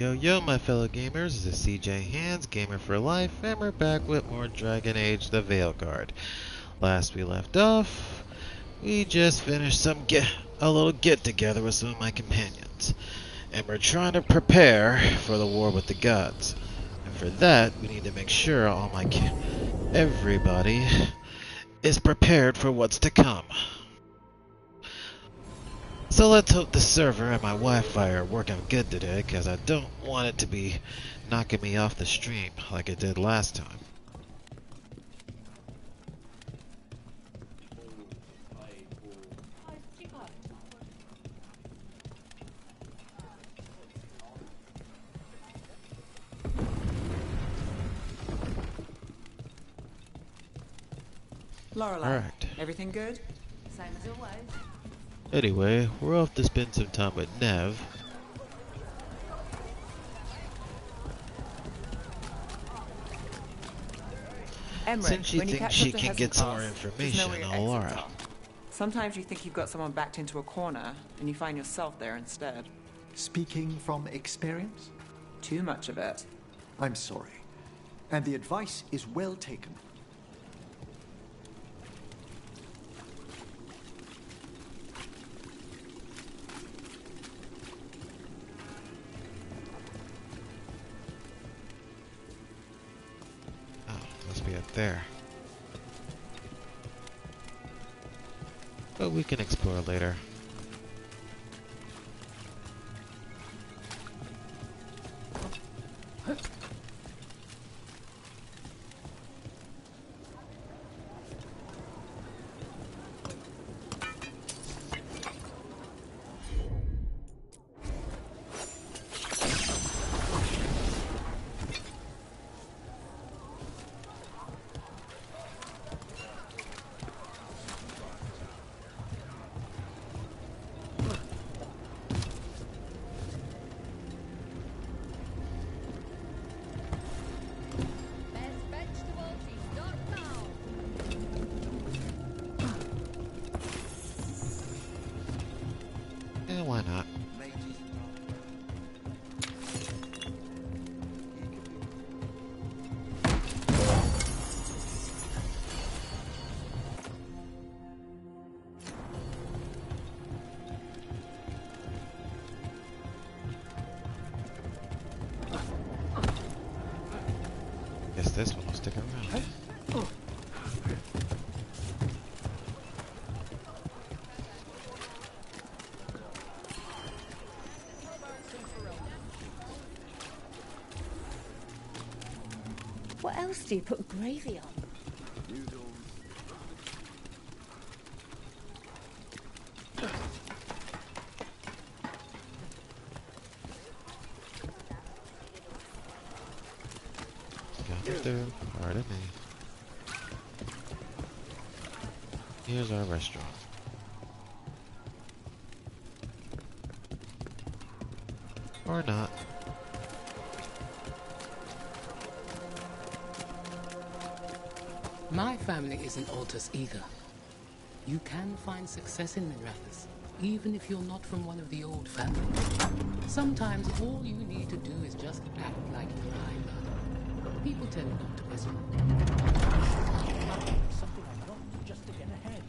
Yo yo my fellow gamers, this is CJ Hands, Gamer for Life, and we're back with more Dragon Age the Veilguard. Last we left off, we just finished a little get together with some of my companions. And we're trying to prepare for the war with the gods. And for that, we need to make sure everybody is prepared for what's to come. So let's hope the server and my Wi-Fi are working good today, because I don't want it to be knocking me off the stream like it did last time. Lorelei, Alright. everything good? Same as always. Anyway, we're off to spend some time with Nev. Emmerich, Since she when you thinks catch she up to can get some more Hessenkass, information just know on where your Laura. exits are. Sometimes you think you've got someone backed into a corner, and you find yourself there instead. Speaking from experience? Too much of it. I'm sorry. And the advice is well taken. Oh, must be up there. But we can explore later. Yeah, why not? Guess this one will stick around. What else do you put gravy on? Coming through. Pardon me. Here's our restaurant. Or not. My family isn't Altus either. You can find success in Minrathous, even if you're not from one of the old families. Sometimes all you need to do is just act like you're either. People tend not to listen. Something I want just to get ahead.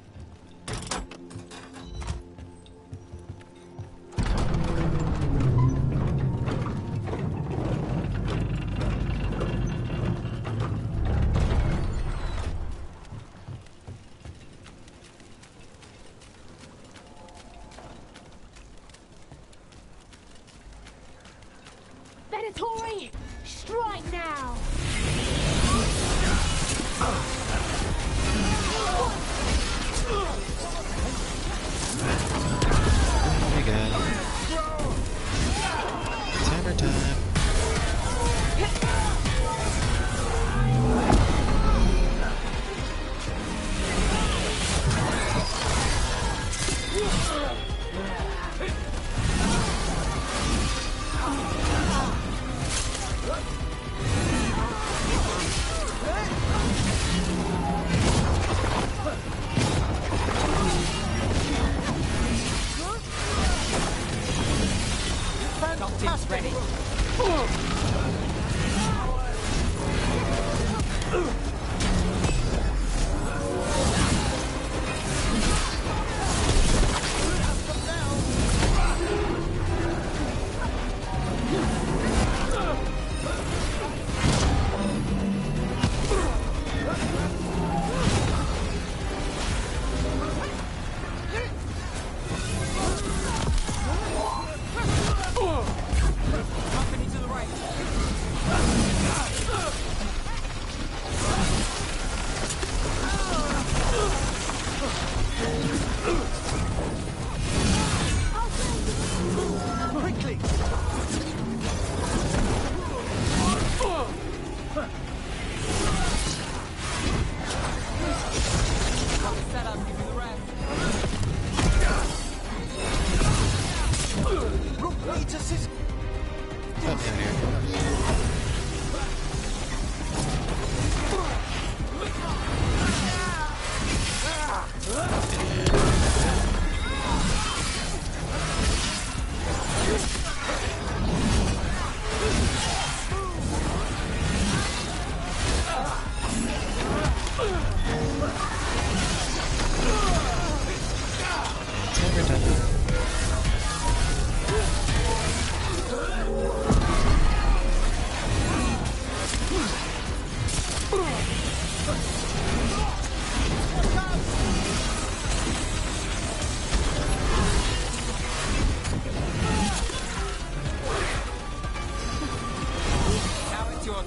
Venatori! Strike now! Here we go. It's hammer time.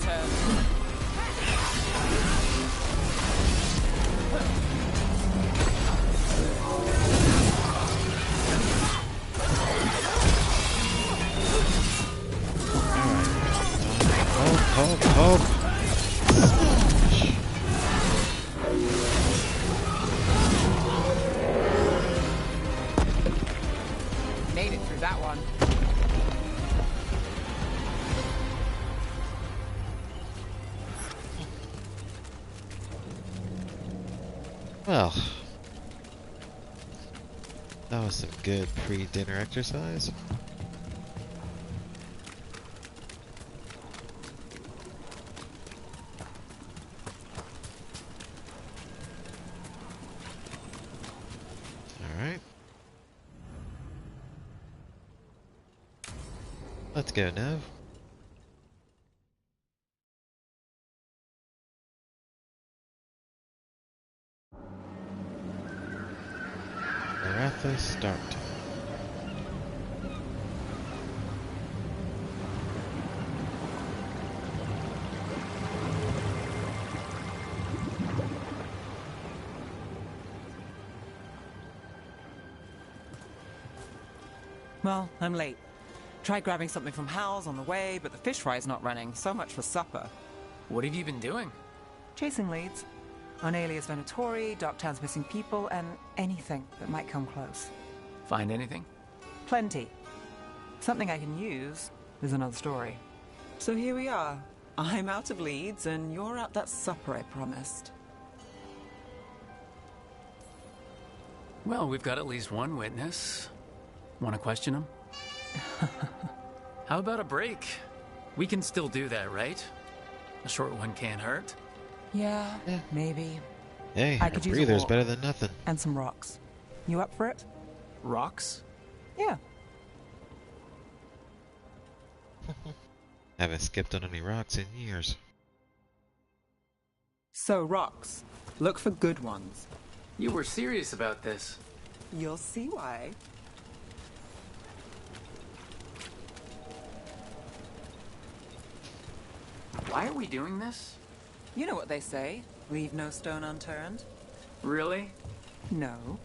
turn. Hope. Made it through that one. Well, that was some good pre-dinner exercise. Alright. Let's go, Nev. Maratha start. Well, I'm late. Tried grabbing something from Hal's on the way, but the fish fry's not running. So much for supper. What have you been doing? Chasing leads. On Alias Venatori, Darktown's missing people, and anything that might come close. Find anything? Plenty. Something I can use is another story. So here we are. I'm out of leads, and you're out that supper I promised. Well, we've got at least one witness. Want to question him? How about a break? We can still do that, right? A short one can't hurt. Yeah, maybe. Hey, I a could use a breather's walk. better than nothing. And some rocks. You up for it? Rocks? Yeah. Haven't skipped on any rocks in years. So, rocks. Look for good ones. You were serious about this. You'll see why. Why are we doing this? You know what they say. Leave no stone unturned. Really? No.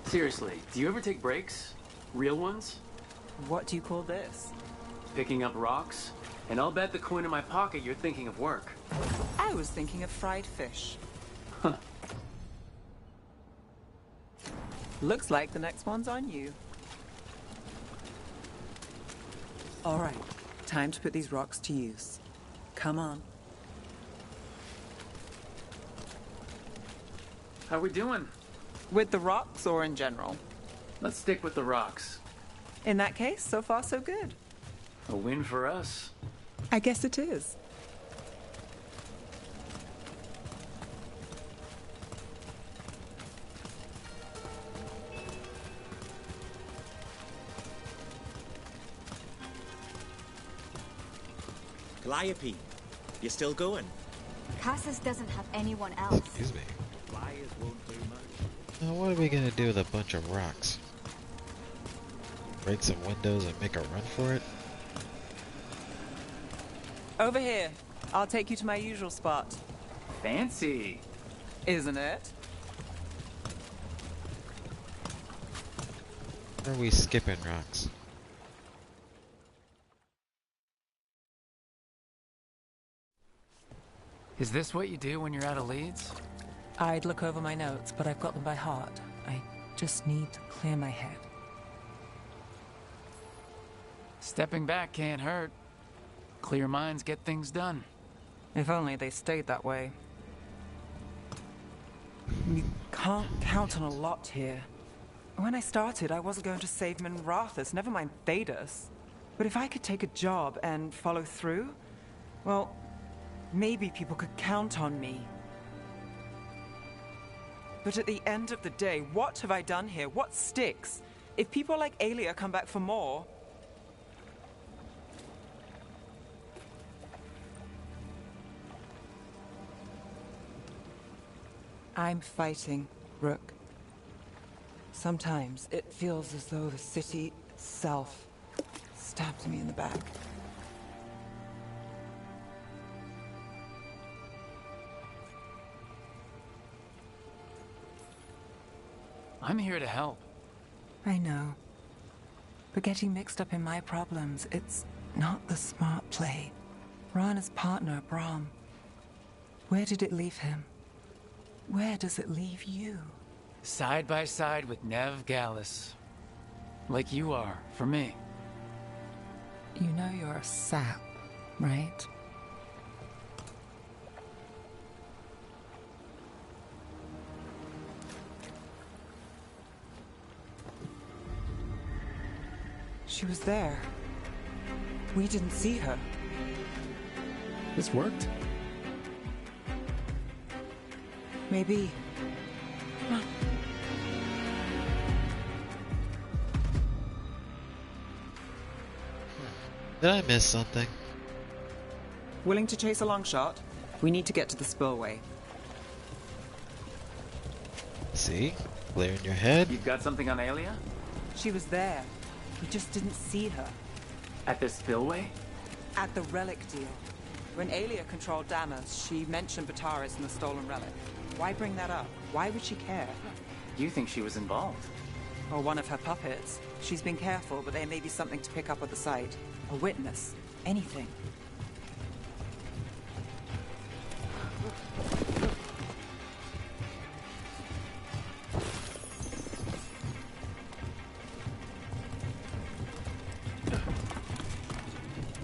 Seriously, do you ever take breaks? Real ones? What do you call this? Picking up rocks? And I'll bet the coin in my pocket you're thinking of work. I was thinking of fried fish. Huh. Looks like the next one's on you. All right, time to put these rocks to use. Come on. How we doing? With the rocks or in general? Let's stick with the rocks. In that case, so far so good. A win for us. I guess it is. Calliope, you still going? Cassis doesn't have anyone else. Excuse me. Flyers won't do much. Now what are we gonna do with a bunch of rocks? Break some windows and make a run for it? Over here. I'll take you to my usual spot. Fancy. Isn't it? Or are we skipping rocks? Is this what you do when you're out of leads? I'd look over my notes, but I've got them by heart. I just need to clear my head. Stepping back can't hurt. Clear minds get things done. If only they stayed that way. You can't count on a lot here. When I started, I wasn't going to save Minrathus, never mind Thedas. But if I could take a job and follow through, well, maybe people could count on me. But at the end of the day, what have I done here? What sticks? If people like Alia come back for more... I'm fighting, Rook. Sometimes it feels as though the city itself stabbed me in the back. I'm here to help. I know. But getting mixed up in my problems, it's not the smart play. Rana's partner, Brahm. Where did it leave him? Where does it leave you? Side by side with Nev Gallus. Like you are, for me. You know you're a sap, right? She was there. We didn't see her. This worked? Maybe. Come on. Did I miss something? Willing to chase a long shot? We need to get to the spillway. See? Clear in your head? You've got something on Aelia? She was there. We just didn't see her. At this spillway? At the relic deal. When Aelia controlled Damas, she mentioned Bataris and the stolen relic. Why bring that up? Why would she care? You think she was involved? Or one of her puppets. She's been careful, but there may be something to pick up at the site. A witness. Anything.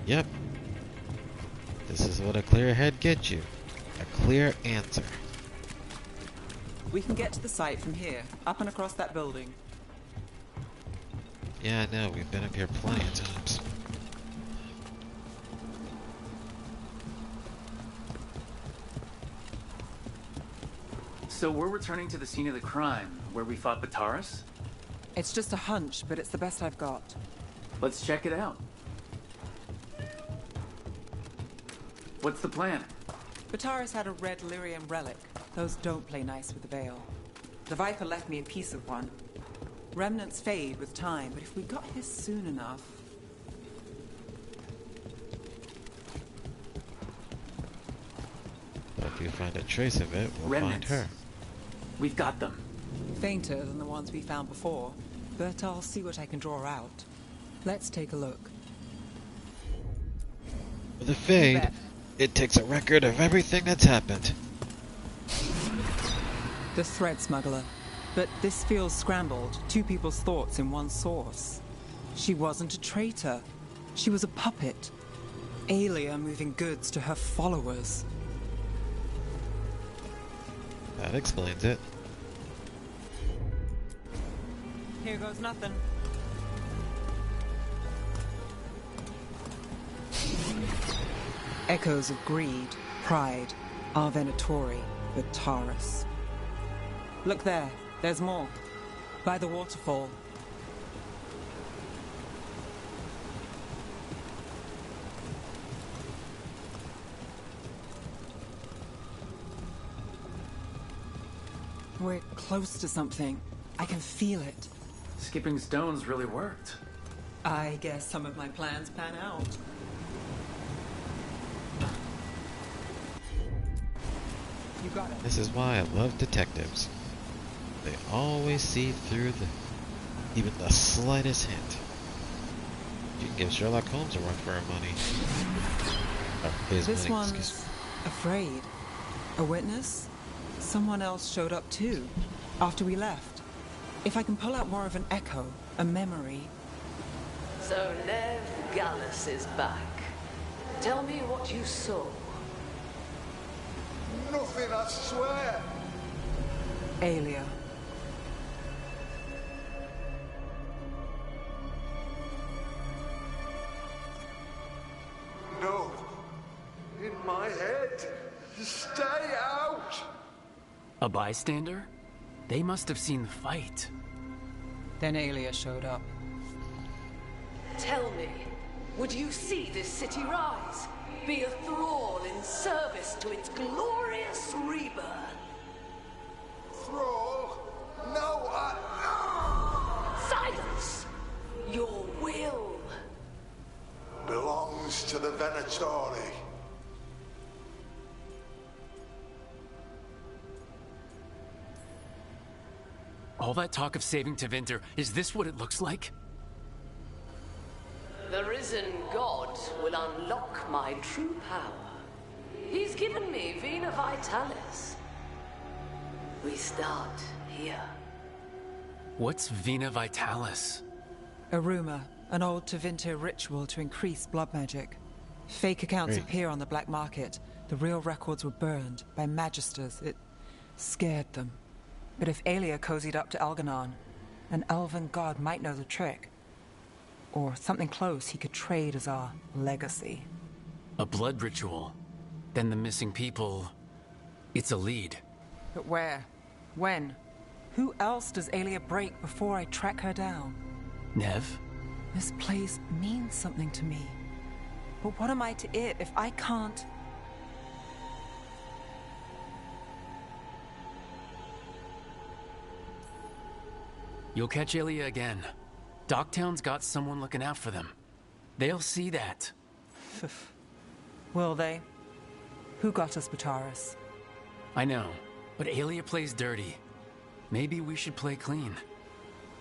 Yep. This is what a clear head gets you. A clear answer. We can get to the site from here, up and across that building. Yeah, I know. We've been up here plenty of times. So we're returning to the scene of the crime, where we fought Bataris? It's just a hunch, but it's the best I've got. Let's check it out. What's the plan? Bataris had a red lyrium relic. Those don't play nice with the Veil. The Viper left me a piece of one. Remnants fade with time, but if we got here soon enough... If we find a trace of it, we'll Remnants. find her. We've got them. Fainter than the ones we found before, but I'll see what I can draw out. Let's take a look. With a fade, it takes a record of everything that's happened. The thread smuggler. But this feels scrambled. Two people's thoughts in one source. She wasn't a traitor. She was a puppet. Aelia moving goods to her followers. That explains it. Here goes nothing. Echoes of greed, pride, our Venatori, Bataris. Look there, there's more. By the waterfall. We're close to something. I can feel it. Skipping stones really worked. I guess some of my plans pan out. You got it. This is why I love detectives. They always see through even the slightest hint. You can give Sherlock Holmes a run for her money. Or his This money, one's excuse me. afraid. A witness? Someone else showed up too, after we left. If I can pull out more of an echo, a memory. So Nev Gallus is back. Tell me what you saw. Nothing, I swear. Aelia. No. In my head. Stay out. A bystander? They must have seen the fight. Then Aelia showed up. Tell me, would you see this city rise? Be a thrall in service to its glorious rebirth? story. All that talk of saving Tevinter, is this what it looks like? The risen god will unlock my true power. He's given me Vena Vitalis. We start here. What's Vena Vitalis? A rumor, an old Tevinter ritual to increase blood magic. Fake accounts appear on the black market. The real records were burned by magisters. It scared them. But if Aelia cozied up to Algernon, an elven god might know the trick. Or something close he could trade as our legacy. A blood ritual? Then the missing people... It's a lead. But where? When? Who else does Aelia break before I track her down? Nev? This place means something to me. But what am I to it if I can't... You'll catch Aelia again. Docktown's got someone looking out for them. They'll see that. Will they? Who got us Bataris? I know, but Aelia plays dirty. Maybe we should play clean.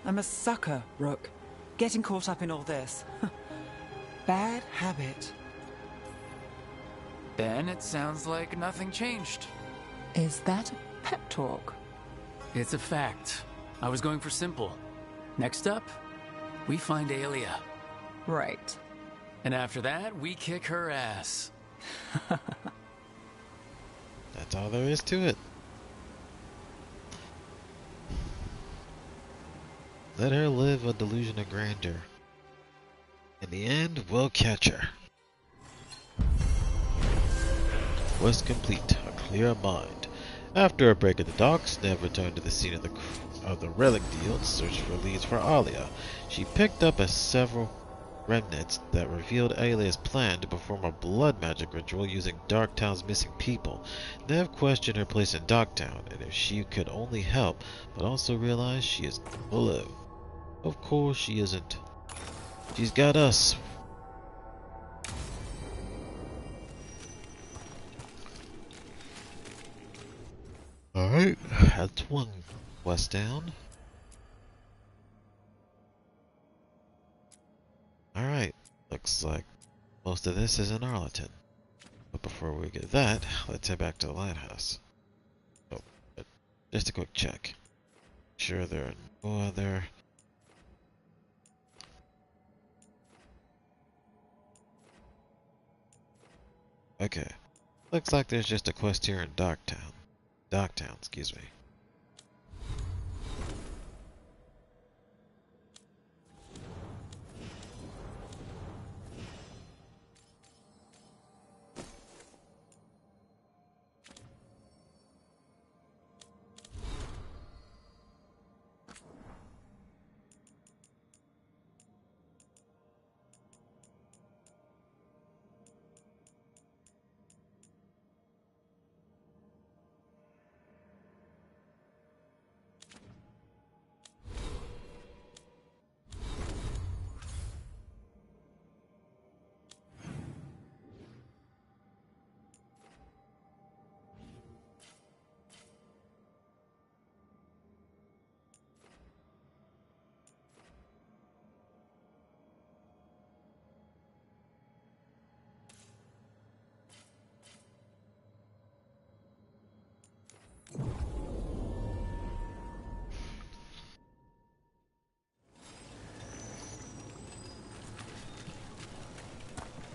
I'm a sucker, Rook. Getting caught up in all this. Bad habit. Then it sounds like nothing changed. Is that a pep talk? It's a fact. I was going for simple. Next up, we find Aelia. Right. And after that, we kick her ass. That's all there is to it. Let her live a delusion of grandeur. In the end, we'll catch her. Quest complete. A clear mind. After a break at the docks, Nev returned to the scene of the relic deal to search for leads for Alia. She picked up several remnants that revealed Aelia's plan to perform a blood magic ritual using Darktown's missing people. Nev questioned her place in Darktown and if she could only help, but also realized she is alone. Of course she isn't. She's got us. Alright, that's one quest down. Alright, looks like most of this is in Arlington. But before we get that, let's head back to the lighthouse. Oh, but just a quick check. Sure there are no other... Okay, looks like there's just a quest here in Darktown. Darktown, excuse me.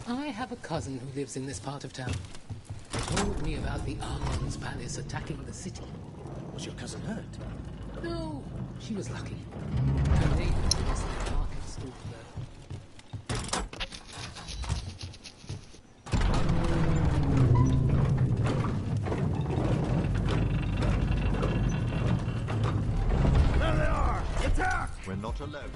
I have a cousin who lives in this part of town. He told me about the Archon's palace attacking the city. Was your cousin hurt? No, she was lucky. Her neighbor was the market stall there. There they are! Attack! We're not alone.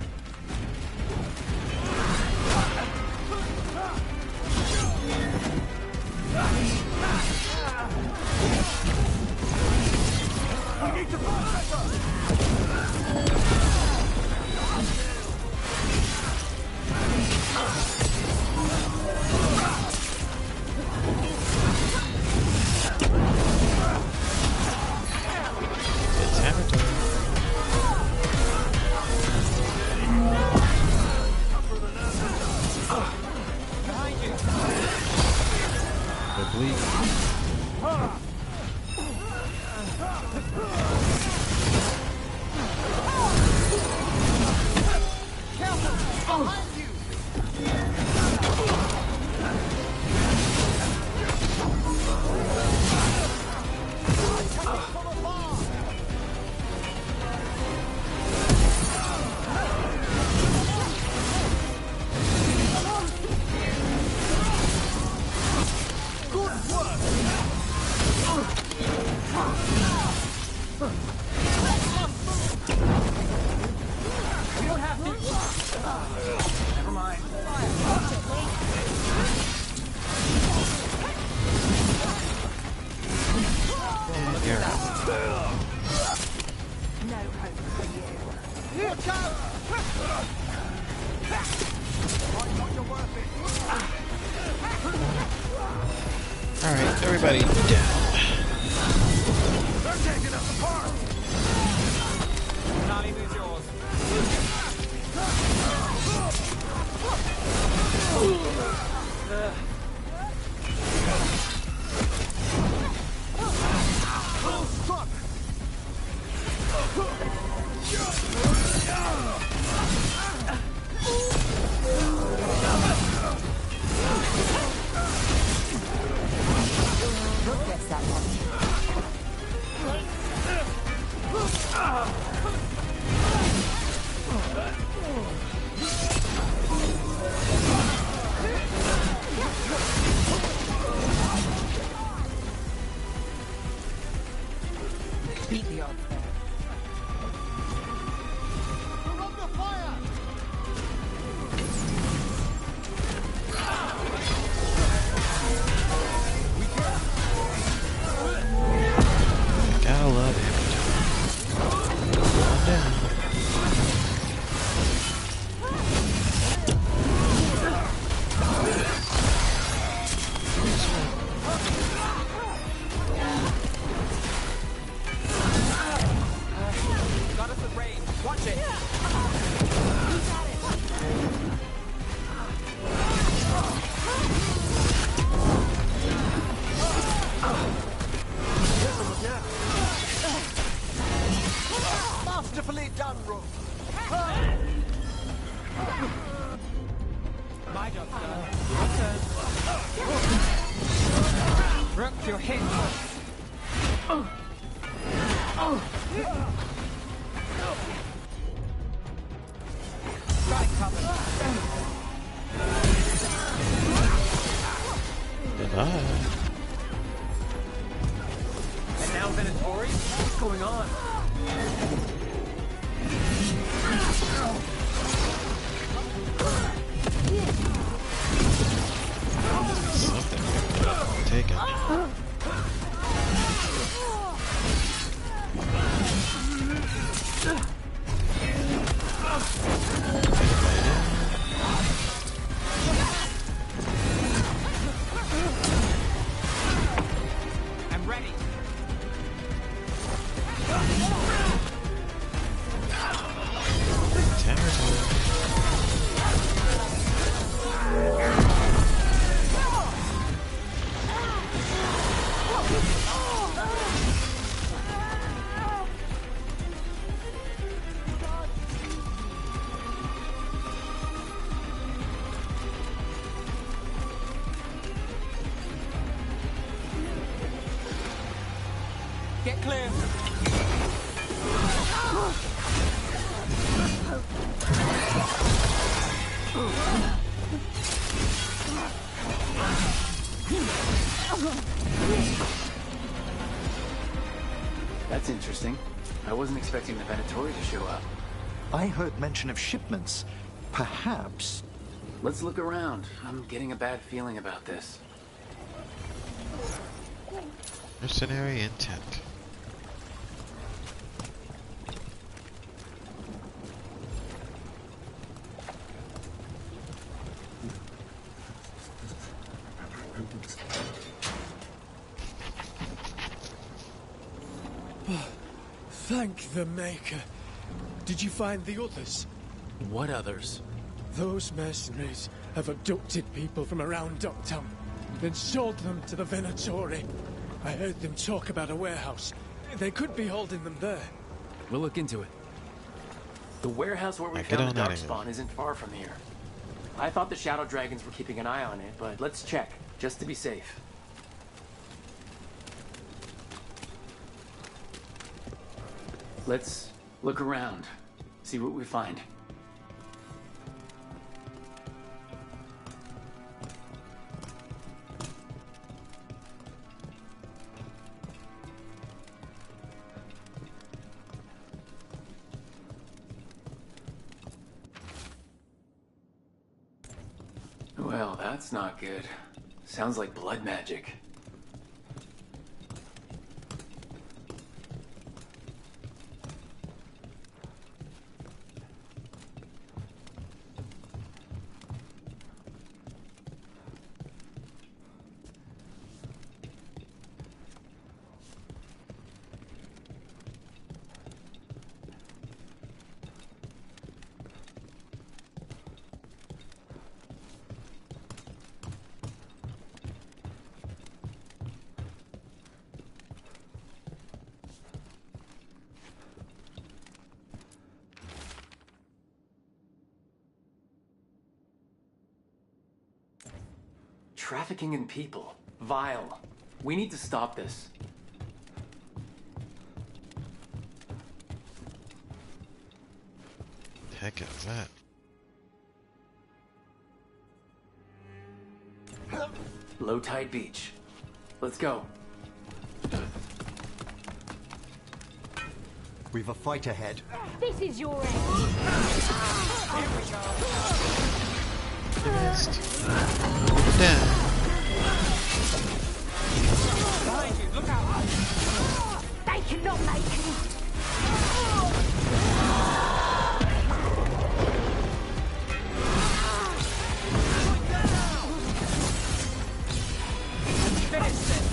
We need to No hope for you. Watch out! I thought you're worth it. Alright, everybody down. They're taking us apart! Nolly, who's yours? Who gets that one? Beat the odds there. We're under fire! Gotta love him. Calm down. Got us at range. Watch it. Masterfully done, Rook. My job's done. Your turn. Rook, you're hit. Strike cover. Goodbye. And now Venatori? What's going on? Something taken. I'm ready. Get clear. That's interesting. I wasn't expecting the Venatori to show up. I heard mention of shipments. Perhaps... Let's look around. I'm getting a bad feeling about this. Mercenary intent. Thank the Maker. Did you find the others? What others? Those mercenaries have abducted people from around Ducktown, then sold them to the Venatori. I heard them talk about a warehouse. They could be holding them there. We'll look into it. The warehouse where we Get found on the out of Darkspawn isn't far from here. I thought the Shadow Dragons were keeping an eye on it, but let's check, just to be safe. Let's look around, see what we find. Well, that's not good. Sounds like blood magic. trafficking in people. Vile. We need to stop this. The heck is that? Low tide beach. Let's go. We've a fight ahead. This is your end. Here we go. Missed. Down. Behind you, look out. They cannot make it. Finish this.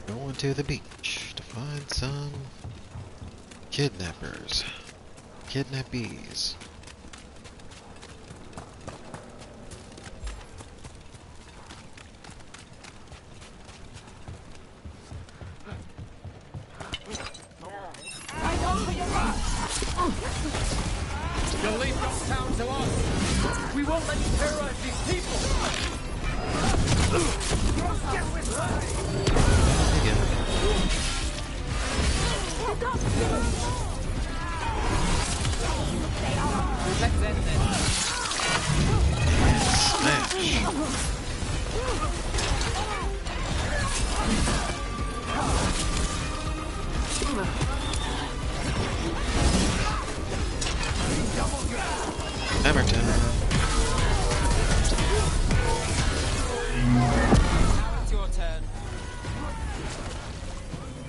Going to the beach to find some kidnappers. Kidnappees. You'll leave Town to us. We won't let you terrorize these people. Let's end this. Hammer time. Now it's your turn.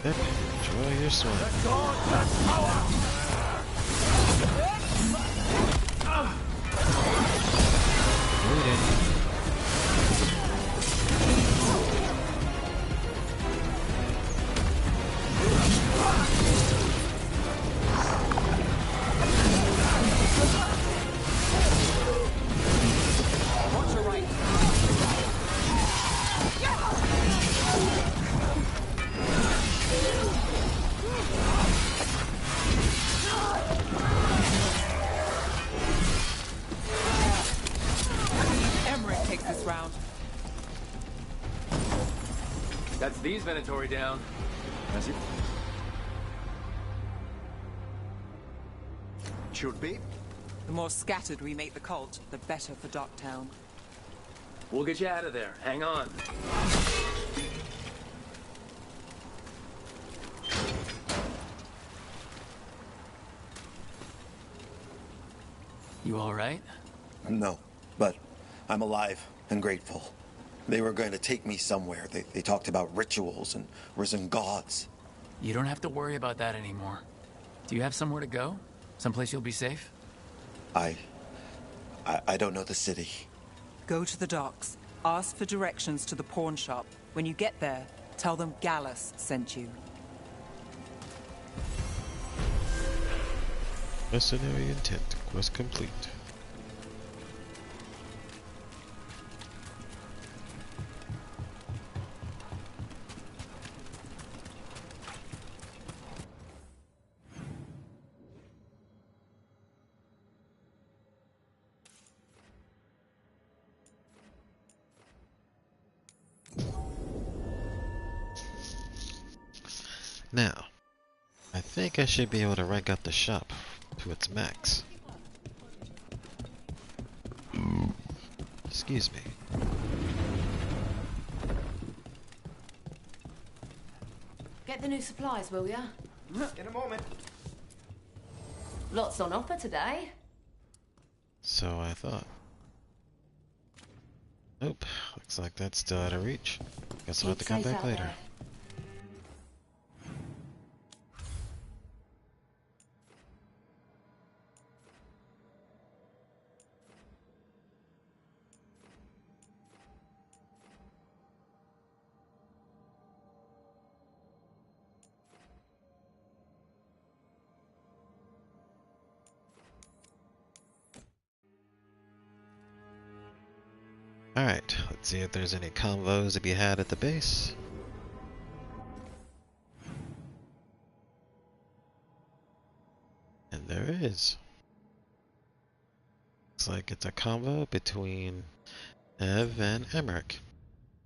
Yep. Enjoy your swim. Bleeding. Watch your right. Emmerich takes this round. That's these Venatori down. Has it? Should be. The more scattered we make the cult, the better for Docktown. We'll get you out of there. Hang on. You all right? No, but I'm alive and grateful. They were going to take me somewhere. They talked about rituals and risen gods. You don't have to worry about that anymore. Do you have somewhere to go? Someplace you'll be safe? I don't know the city. Go to the docks. Ask for directions to the pawn shop. When you get there, tell them Gallus sent you. Mercenary intent. Quest complete. Now, I think I should be able to rank up the shop to its max. Excuse me. Get the new supplies, will ya? In a moment. Lots on offer today. So I thought. Nope. Looks like that's still out of reach. Guess I'll have to come Safe back out later. there. Alright, let's see if there's any convos to be had at the base. And there is. Looks like it's a convo between Ev and Emmerich.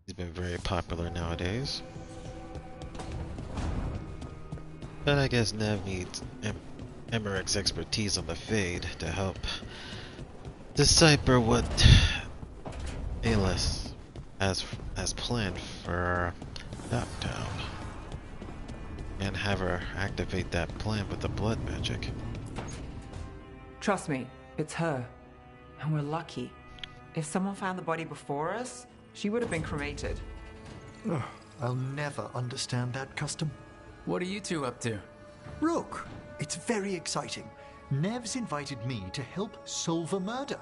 He's been very popular nowadays. But I guess Nev needs Emmerich's expertise on the Fade to help decipher what Alis has planned for Dogtown. And have her activate that plan with the blood magic. Trust me, it's her. And we're lucky. If someone found the body before us, she would have been cremated. Ugh, I'll never understand that custom. What are you two up to? Rook, it's very exciting. Nev's invited me to help solve a murder.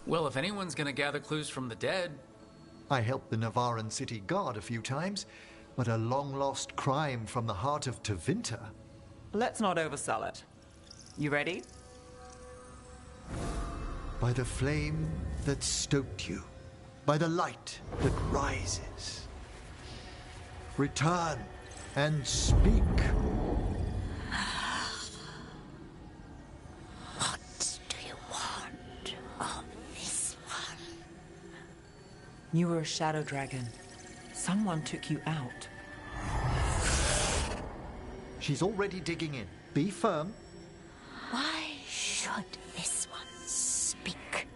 Well, if anyone's gonna gather clues from the dead... I helped the Navaran city guard a few times, but a long-lost crime from the heart of Tevinter. Let's not oversell it. You ready? By the flame that stoked you, by the light that rises. Return and speak. What do you want of this one? You were a shadow dragon. Someone took you out. She's already digging in. Be firm. Why should this one speak?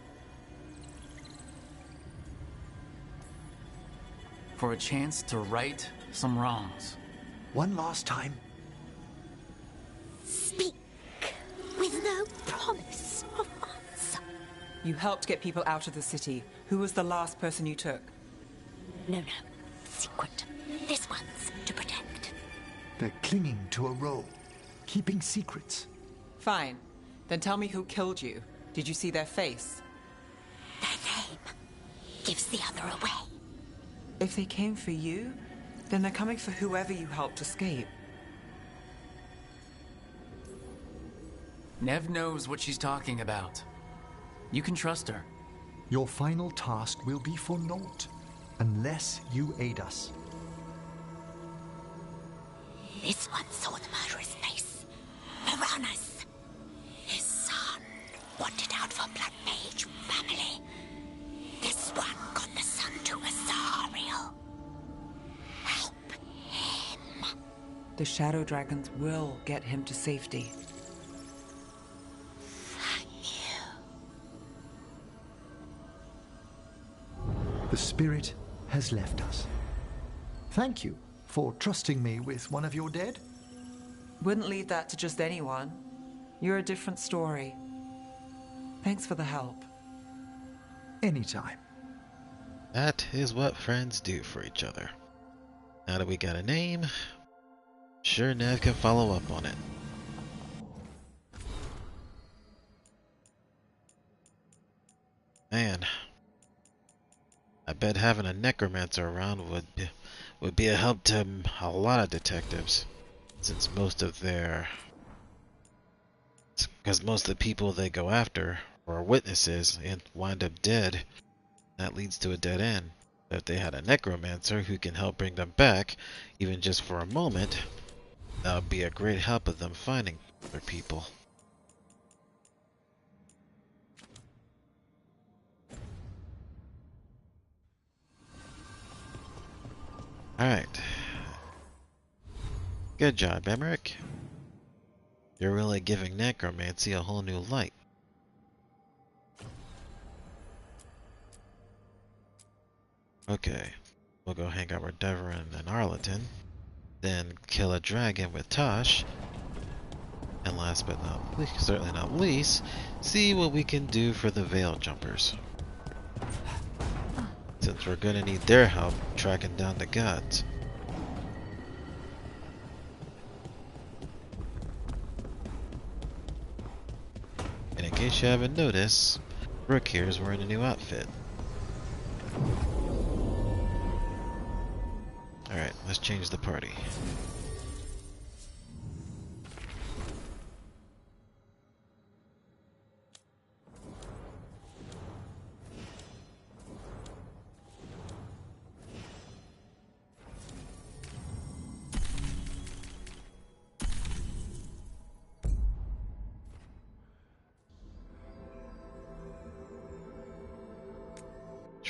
For a chance to right some wrongs. One last time. Speak with no promise of answer. You helped get people out of the city. Who was the last person you took? No. Secret. This one's to protect. They're clinging to a role, keeping secrets. Fine. Then tell me who killed you. Did you see their face? Their name gives the other away. If they came for you, then they're coming for whoever you helped escape. Nev knows what she's talking about. You can trust her. Your final task will be for naught, unless you aid us. This one saw the murderer's face. Moranas. His son wanted out for Blood Mage family. This one got the son to Azariel. Help him. The shadow dragons will get him to safety. Thank you. The spirit has left us. Thank you for trusting me with one of your dead. Wouldn't leave that to just anyone. You're a different story. Thanks for the help. Anytime. That is what friends do for each other. Now that we got a name, sure Nev can follow up on it. Man, I bet having a necromancer around would be a help to a lot of detectives, since most of the people they go after are witnesses and wind up dead. That leads to a dead end. But if they had a necromancer who can help bring them back, even just for a moment, that would be a great help of them finding their people. Alright. Good job, Emmerich. You're really giving necromancy a whole new light. Okay, we'll go hang out with Deverin and Arlington, then kill a dragon with Tosh, and last but not least, certainly not least, see what we can do for the Veil Jumpers. Since we're gonna need their help tracking down the gods. And in case you haven't noticed, Brooke here is wearing a new outfit. Alright, let's change the party.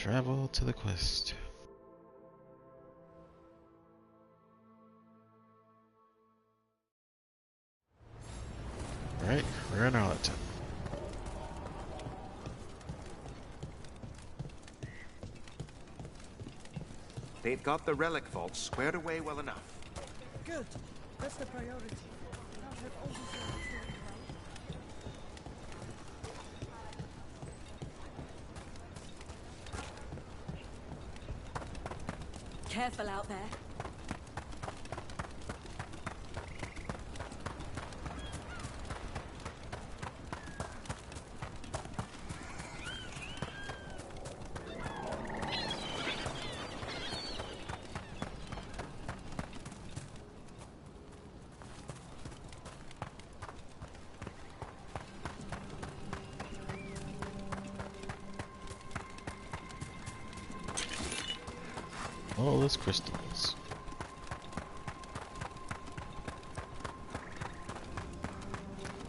travel to the quest. Alright, we're in Arlington. They've got the relic vault squared away well enough. Good. That's the priority. Now have all these relics ready. Careful out there. All those crystals.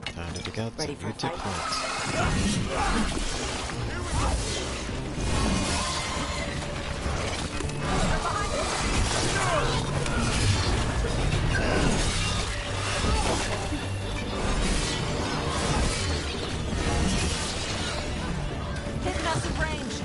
Time to pick out some new tip points. Hitting us in range.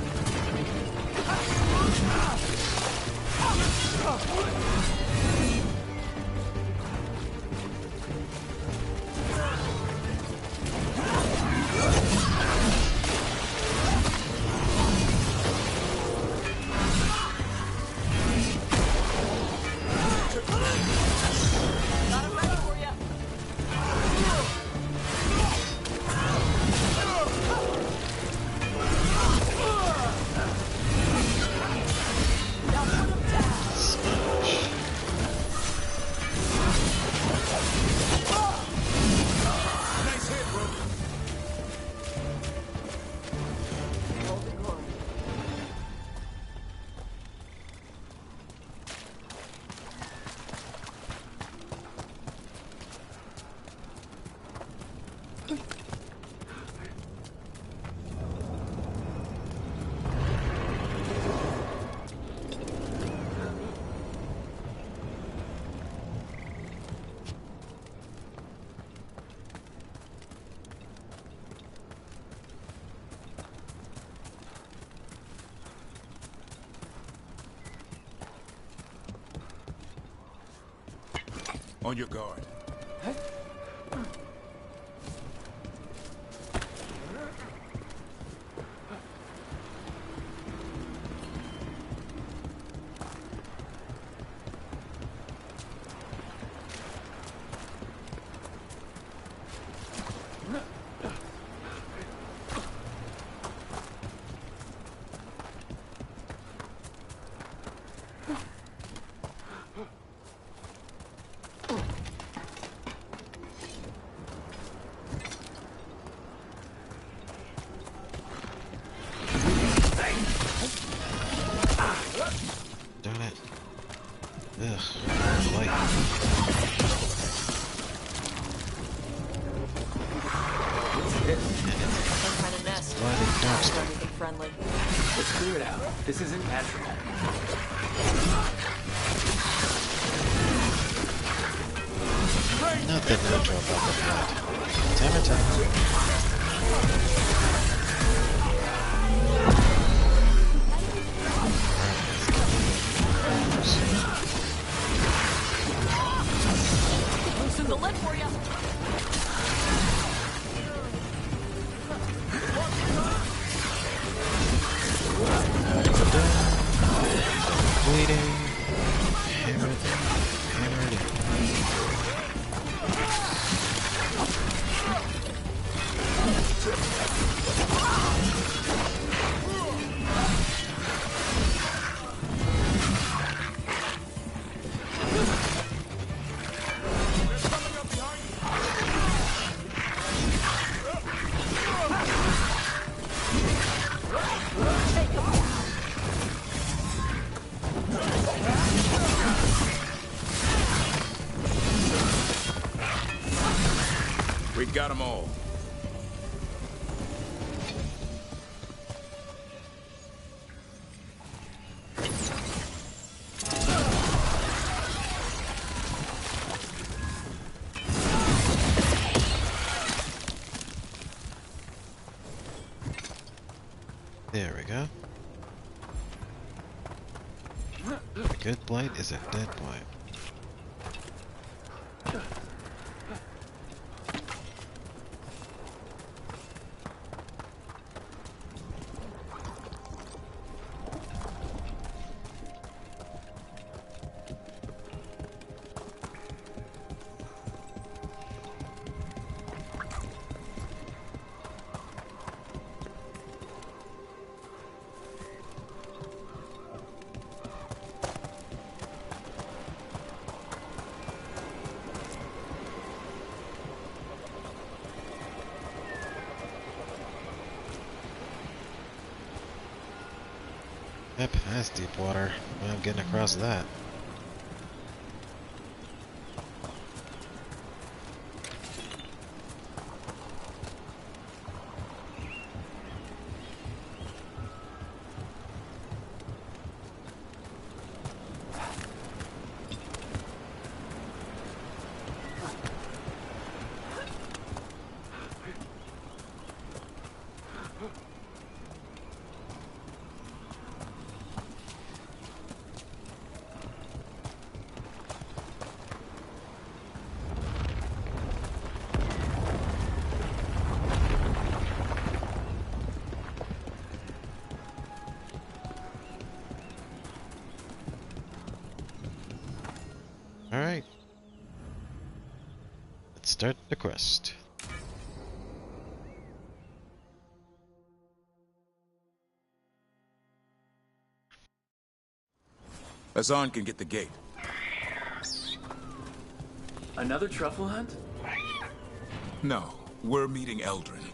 On your guard. Darn it. Ugh, light. Some kind of nest. Blinding dark Not anything friendly. Let's clear it out. This isn't natural. Nothing natural about the blood. Hammer time. Loosen the lid for you. Bleeding. Hammer it in. Hammer it in. We got them all. good blight is a dead blight. Yep, that's deep water. I'm getting across that. Alright. Let's start the quest. Hassan can get the gate. Another truffle hunt? No, we're meeting Eldrin,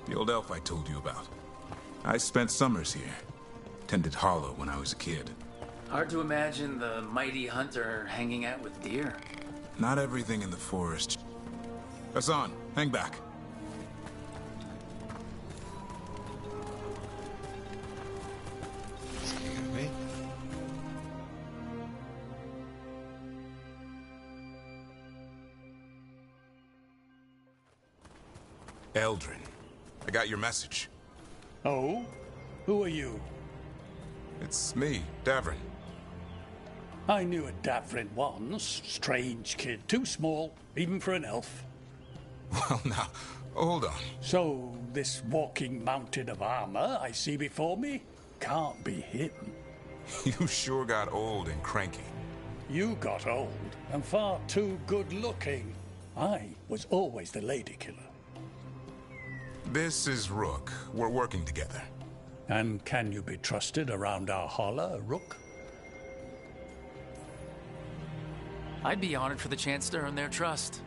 the old elf I told you about. I spent summers here. Tended Hollow when I was a kid. Hard to imagine the mighty hunter hanging out with deer. Not everything in the forest. Hassan, hang back. Excuse me. Eldrin, I got your message. Oh? Who are you? It's me, Davrin. I knew a Davrin once. Strange kid. Too small, even for an elf. Well, now, hold on. So, this walking mountain of armor I see before me can't be him. You sure got old and cranky. You got old and far too good looking. I was always the lady killer. This is Rook. We're working together. And can you be trusted around our holler, Rook? I'd be honored for the chance to earn their trust.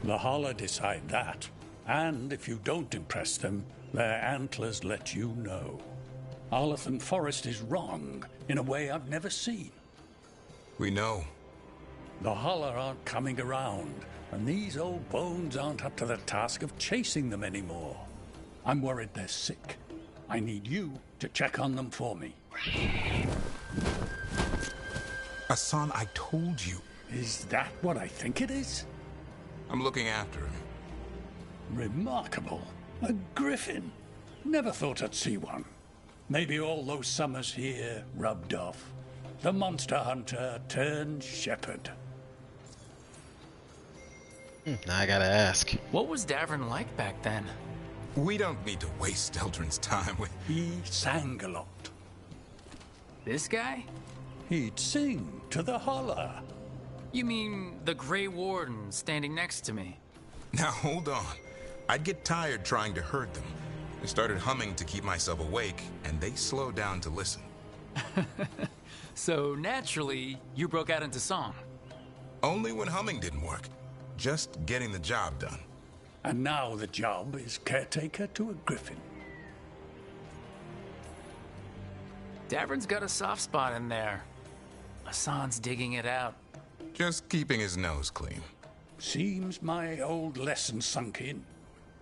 The holler decide that. And if you don't impress them, their antlers let you know. Arlathan Forest is wrong in a way I've never seen. We know. The holler aren't coming around, and these old bones aren't up to the task of chasing them anymore. I'm worried they're sick. I need you to check on them for me. Hassan, I told you. Is that what I think it is? I'm looking after him. Remarkable. A griffin. Never thought I'd see one. Maybe all those summers here rubbed off. The monster hunter turned shepherd. Now I gotta ask. What was Davrin like back then? We don't need to waste Eldrin's time with... He sang a lot. This guy? He'd sing to the holler. You mean the Grey Warden standing next to me? Now hold on. I'd get tired trying to herd them. I started humming to keep myself awake, and they slowed down to listen. So naturally, you broke out into song. Only when humming didn't work. Just getting the job done. And now the job is caretaker to a griffin. Davrin's got a soft spot in there. Hassan's digging it out. Just keeping his nose clean. Seems my old lesson sunk in.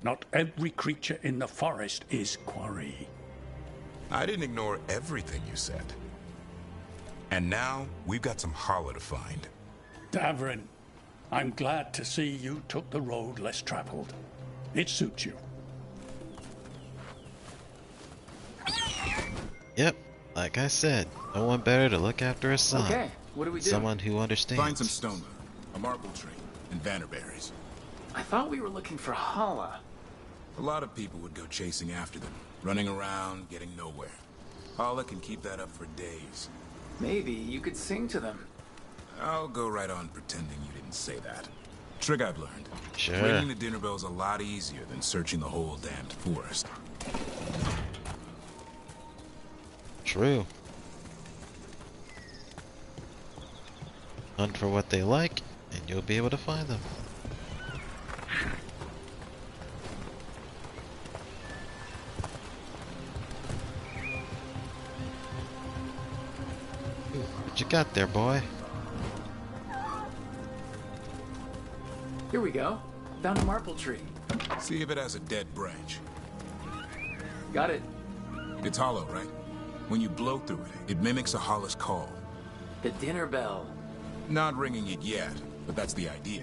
Not every creature in the forest is quarry. I didn't ignore everything you said. And now, we've got some holler to find. Davrin, I'm glad to see you took the road less traveled. It suits you. Yep, like I said, no one better to look after a son. Okay, What do we do? Someone who understands. Find some stonewood, a marble tree, and vanderberries. I thought we were looking for Hala. A lot of people would go chasing after them, running around, getting nowhere. Hala can keep that up for days. Maybe you could sing to them. I'll go right on pretending you didn't say that. Trick I've learned. Sure. Ringing the dinner bell's a lot easier than searching the whole damned forest. True. Hunt for what they like, and you'll be able to find them. What you got there, boy? Here we go. Found a marble tree. See if it has a dead branch. Got it. It's hollow, right? When you blow through it, it mimics a Hala's call. The dinner bell. Not ringing it yet, but that's the idea.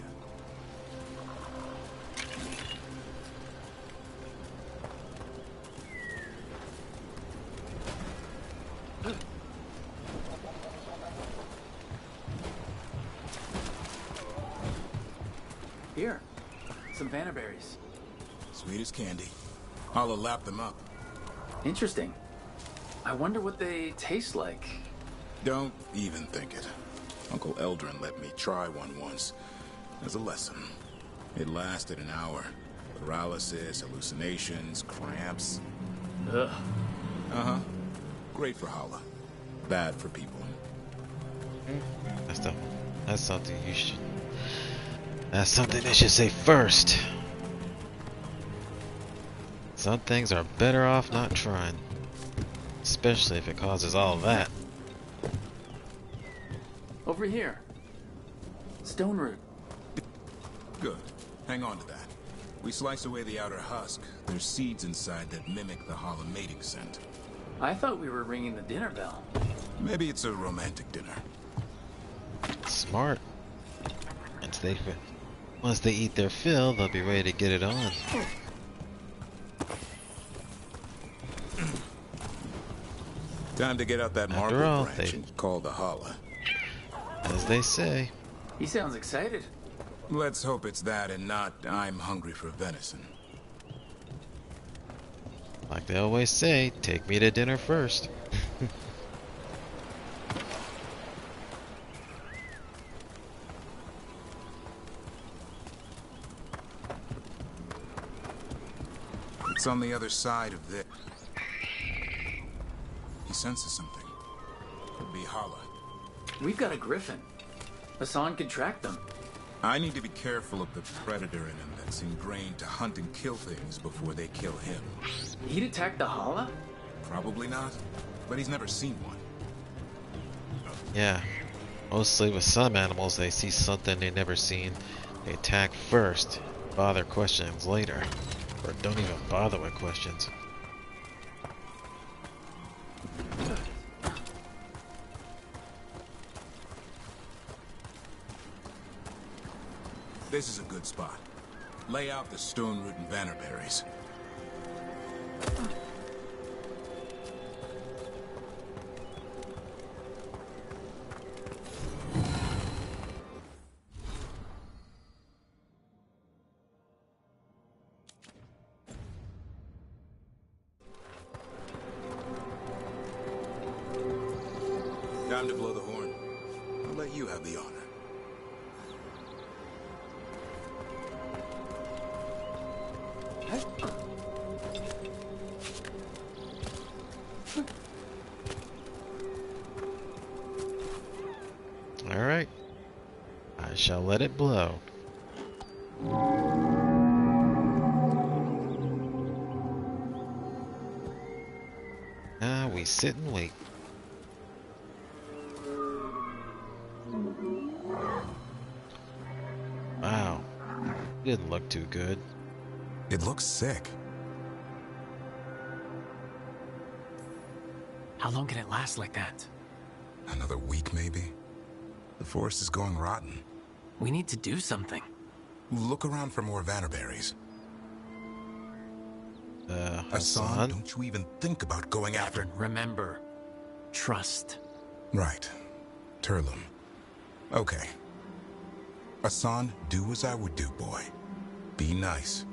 Here, some vanderberries. Sweet as candy. Hala lapped them up. Interesting. I wonder what they taste like. Don't even think it. Uncle Eldrin let me try one once as a lesson. It lasted an hour. Paralysis, hallucinations, cramps. Ugh. Uh-huh. Great for Hala. Bad for people. That's something you should. That's something they should say first. Some things are better off not trying, especially if it causes all that. Over here. Stone root. Good. Hang on to that. We slice away the outer husk. There's seeds inside that mimic the Hala mating scent. I thought we were ringing the dinner bell. Maybe it's a romantic dinner. Smart. Once they eat their fill, they'll be ready to get it on. Time to get out that After marble all, branch and call the Hala. As they say. He sounds excited. Let's hope it's that and not I'm hungry for venison. Like they always say, take me to dinner first. It's on the other side of this. He senses something. Could be Hala. We've got a griffin. Hassan can track them. I need to be careful of the predator in him that's ingrained to hunt and kill things before they kill him. He'd attack the Hala? Probably not, but he's never seen one. Yeah. Mostly with some animals, they see something they never seen. They attack first, bother questions later. Or don't even bother with questions. This is a good spot. Lay out the stone root and vanderberries. Time to blow the horn. I'll let you have the honor. Alright. I shall let it blow. Now we sit and wait. Wow. Didn't look too good. It looks sick. How long can it last like that? Another week, maybe? The forest is going rotten. We need to do something. Look around for more vanderberries. Hassan? Don't you even think about going after... Remember, trust. Right. Turlum. Okay. Hassan, do as I would do, boy. Be nice.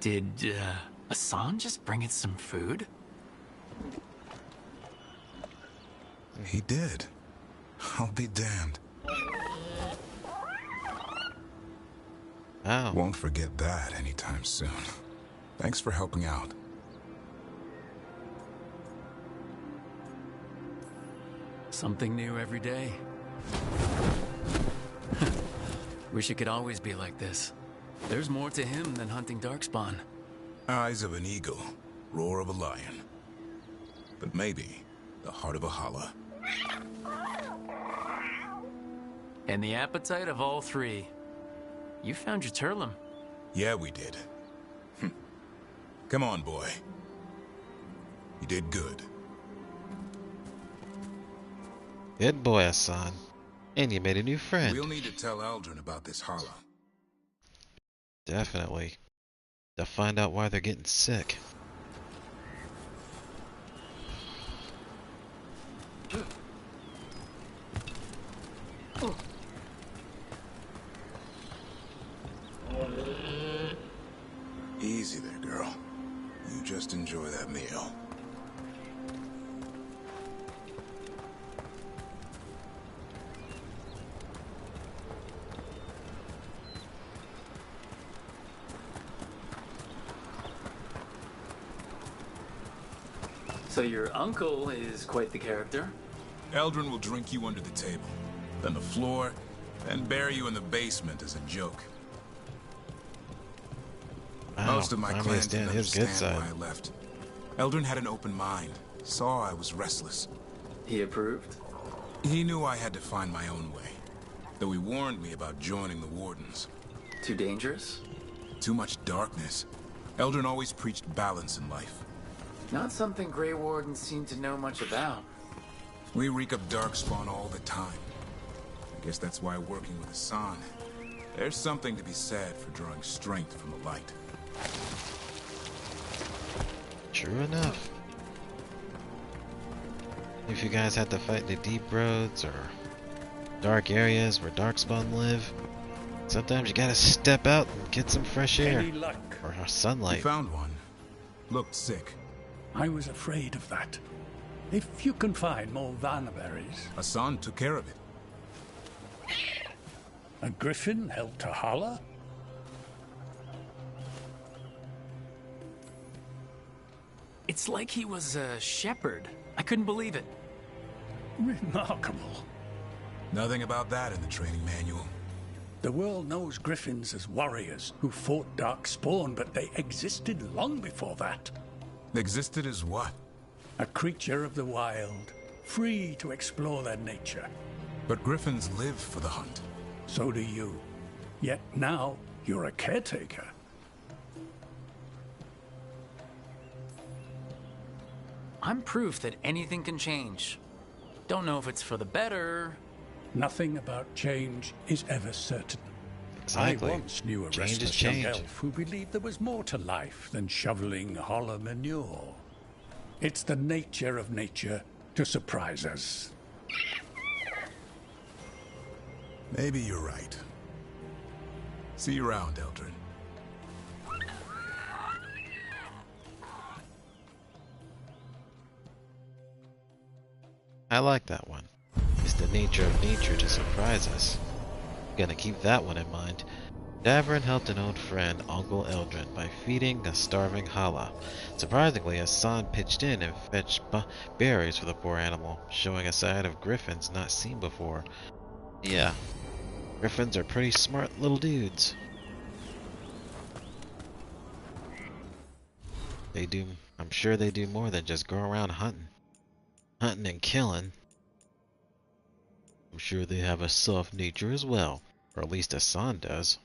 Did, Hassan just bring in some food? He did. I'll be damned. Oh. Won't forget that anytime soon. Thanks for helping out. Something new every day. Wish it could always be like this. There's more to him than hunting darkspawn. Eyes of an eagle, roar of a lion. But maybe the heart of a holla. And the appetite of all three. You found your Turlum. Yeah, we did. Come on, boy. You did good. Good boy, Hassan. And you made a new friend. We'll need to tell Eldrin about this holla. Definitely. To find out why they're getting sick. Easy there, girl. You just enjoy that meal. So your uncle is quite the character. Eldrin will drink you under the table, then the floor, and bury you in the basement as a joke. Wow, Most of my finally clan understand didn't his good understand why side. I left. Eldrin had an open mind, saw I was restless. He approved? He knew I had to find my own way, though he warned me about joining the Wardens. Too dangerous? Too much darkness. Eldrin always preached balance in life. Not something Grey Wardens seem to know much about. We reek of darkspawn all the time. I guess that's why working with Hassan, there's something to be said for drawing strength from the light. True enough. If you guys had to fight in the deep roads or dark areas where darkspawn live, sometimes you gotta step out and get some fresh air. Any luck? Or sunlight. We found one. Looked sick. I was afraid of that. If you can find more Vanaberries. Hassan took care of it. A griffin helped to holler? It's like he was a shepherd. I couldn't believe it. Remarkable. Nothing about that in the training manual. The world knows griffins as warriors who fought Darkspawn, but they existed long before that. Existed as what? A creature of the wild, free to explore their nature. But griffins live for the hunt. So do you. Yet now, you're a caretaker. I'm proof that anything can change. Don't know if it's for the better. Nothing about change is ever certain. Exactly. I once knew a Change is restless young change. elf who believed there was more to life than shoveling hollow manure. It's the nature of nature to surprise us. Maybe you're right. See you around, Eldrin. I like that one. It's the nature of nature to surprise us. Gonna keep that one in mind. Davern helped an old friend, Uncle Eldrin, by feeding a starving Hala. Surprisingly, Hassan pitched in and fetched berries for the poor animal, showing a side of griffins not seen before. Yeah, griffins are pretty smart little dudes. I'm sure they do more than just go around hunting. Hunting and killing. I'm sure they have a soft nature as well, or at least Hassan does.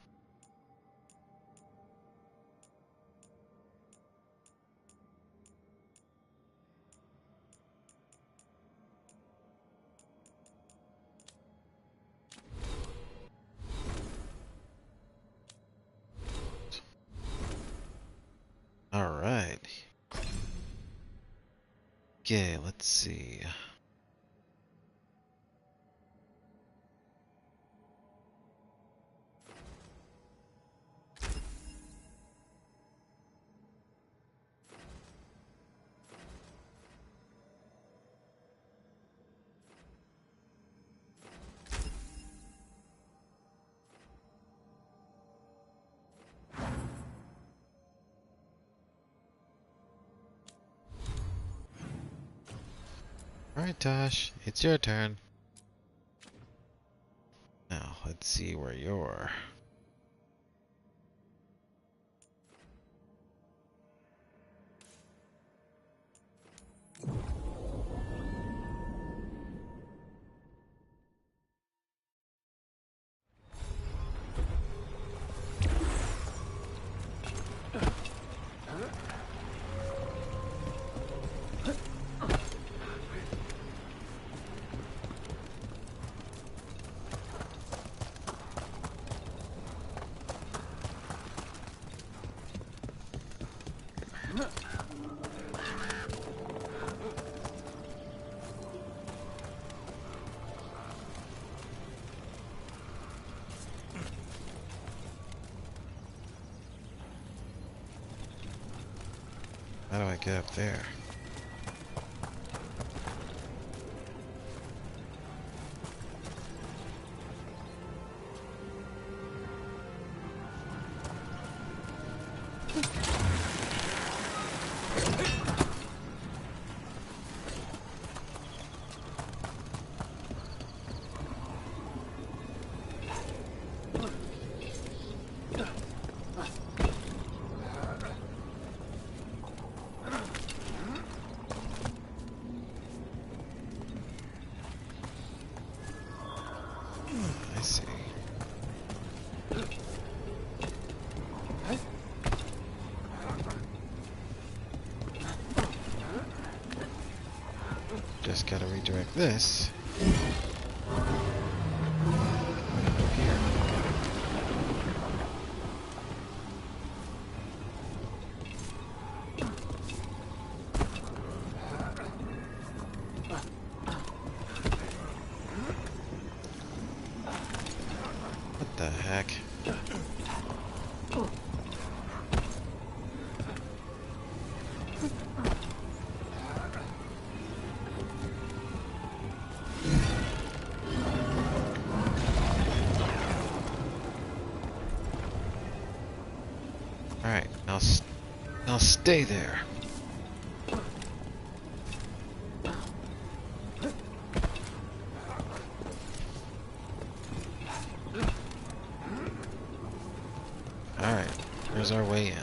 Alright. Okay, let's see. Alright, Tosh, it's your turn. Now, let's see where you're. How do I get up there? I see. Just gotta redirect this. What the heck? Alright, now stay there. Alright, there's our way in.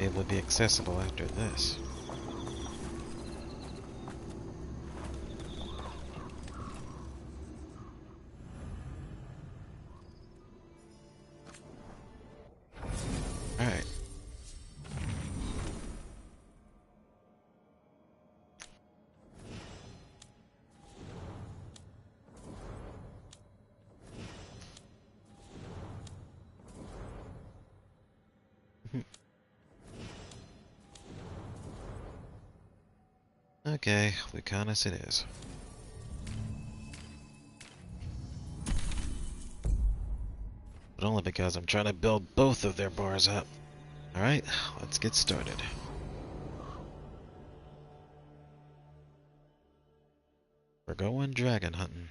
It would be accessible after this. Alright. Okay, Lucanus it is. But only because I'm trying to build both of their bars up. Alright, let's get started. We're going dragon hunting.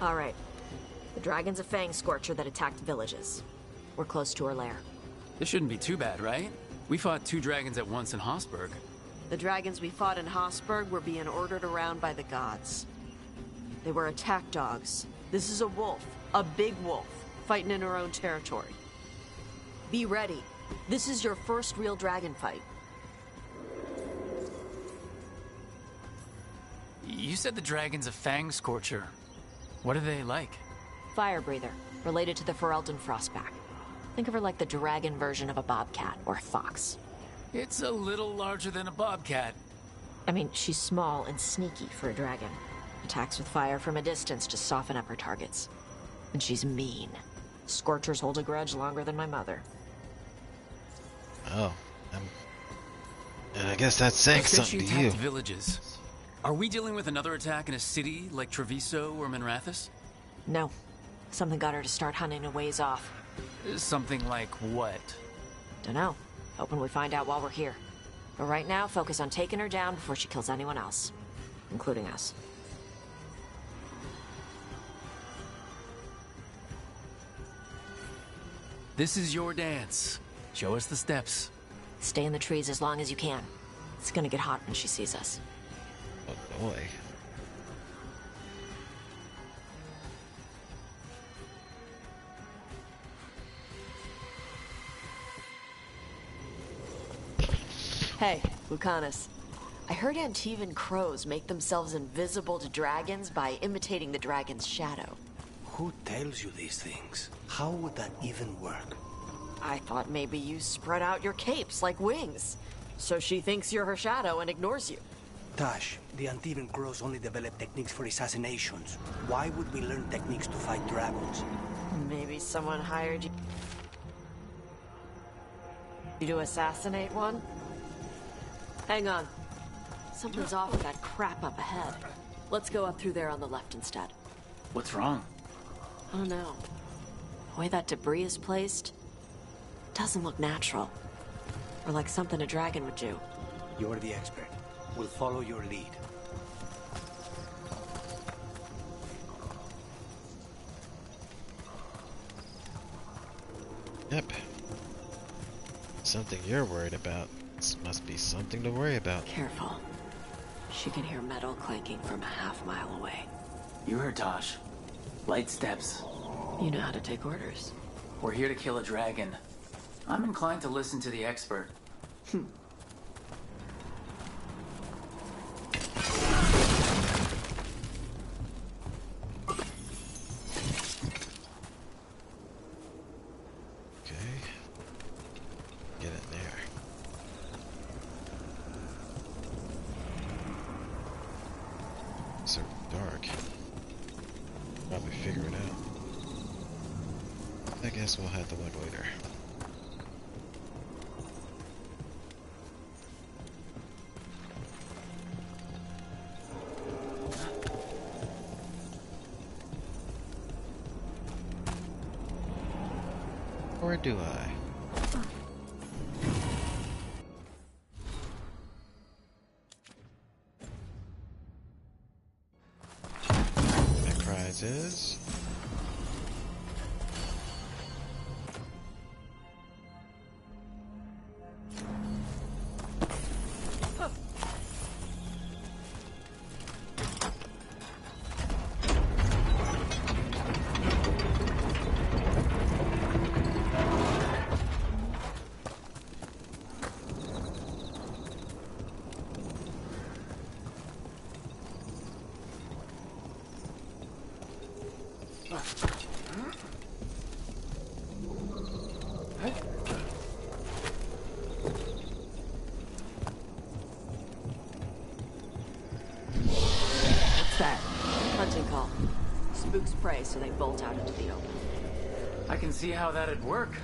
Alright. The dragon's a fang scorcher that attacked villages. We're close to her lair. This shouldn't be too bad, right? We fought 2 dragons at once in Hossberg. The dragons we fought in Hossberg were being ordered around by the gods. They were attack dogs. This is a wolf, a big wolf, fighting in her own territory. Be ready. This is your first real dragon fight. You said the dragon's a fang scorcher. What are they like? Fire breather, related to the Ferelden Frostback. Think of her like the dragon version of a bobcat or a fox. It's a little larger than a bobcat. I mean, she's small and sneaky for a dragon. Attacks with fire from a distance to soften up her targets. And she's mean. Scorchers hold a grudge longer than my mother. Oh, and I guess that's saying something to you. Villages. Are we dealing with another attack in a city like Treviso or Minrathous? No. Something got her to start hunting a ways off. Something like what? Dunno. Hoping we find out while we're here. But right now, focus on taking her down before she kills anyone else. Including us. This is your dance. Show us the steps. Stay in the trees as long as you can. It's gonna get hot when she sees us. Oh boy. Hey, Lucanus. I heard Antivan crows make themselves invisible to dragons by imitating the dragon's shadow. Who tells you these things? How would that even work? I thought maybe you spread out your capes like wings. So she thinks you're her shadow and ignores you. Tash, the Antivan crows only develop techniques for assassinations. Why would we learn techniques to fight dragons? Maybe someone hired you to assassinate one? Hang on. Something's off with that crap up ahead. Let's go up through there on the left instead. What's wrong? I don't know. The way that debris is placed doesn't look natural. Or like something a dragon would do. You're the expert. We'll follow your lead. Yep. Something you're worried about. This must be something to worry about. Careful. She can hear metal clanking from a half-mile away. You heard Tosh. Light steps. You know how to take orders. We're here to kill a dragon. I'm inclined to listen to the expert. Get in there. So dark. Probably figure it out. I guess we'll have to look later. Or do I? That prizes. What's that? Hunting call. Spooks prey, so they bolt out into the open. I can see how that'd work.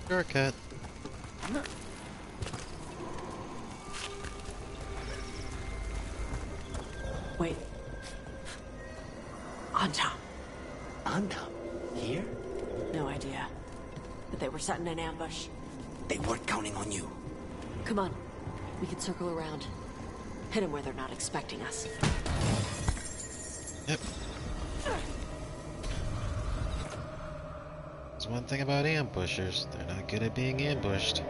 Shortcut. Wait. Anta. Anta? Here? No idea. But they were setting an ambush. They weren't counting on you. Come on. We can circle around. Hit them where they're not expecting us. Yep. There's one thing about ambushers. They're not good at being ambushed.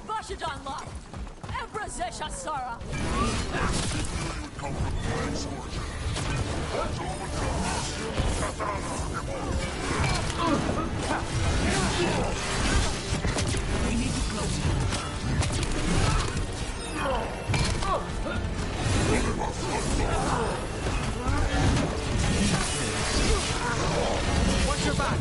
Vashadan Lock! Ebra Sara! We need to close it. Watch your back!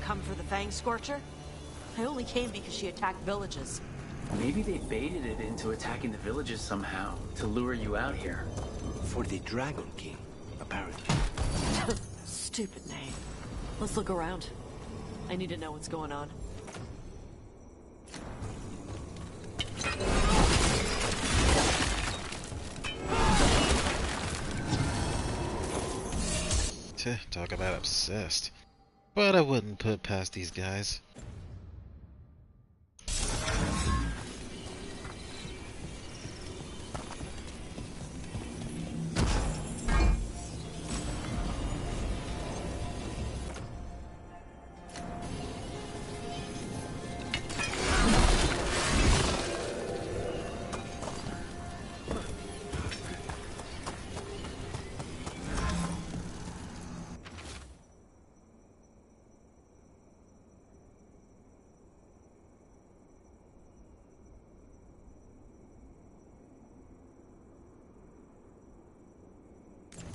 Come for the Fang Scorcher? I only came because she attacked villages. Maybe they baited it into attacking the villages somehow to lure you out here. For the Dragon King, apparently. Stupid name. Let's look around. I need to know what's going on. Talk about obsessed. But I wouldn't put past these guys.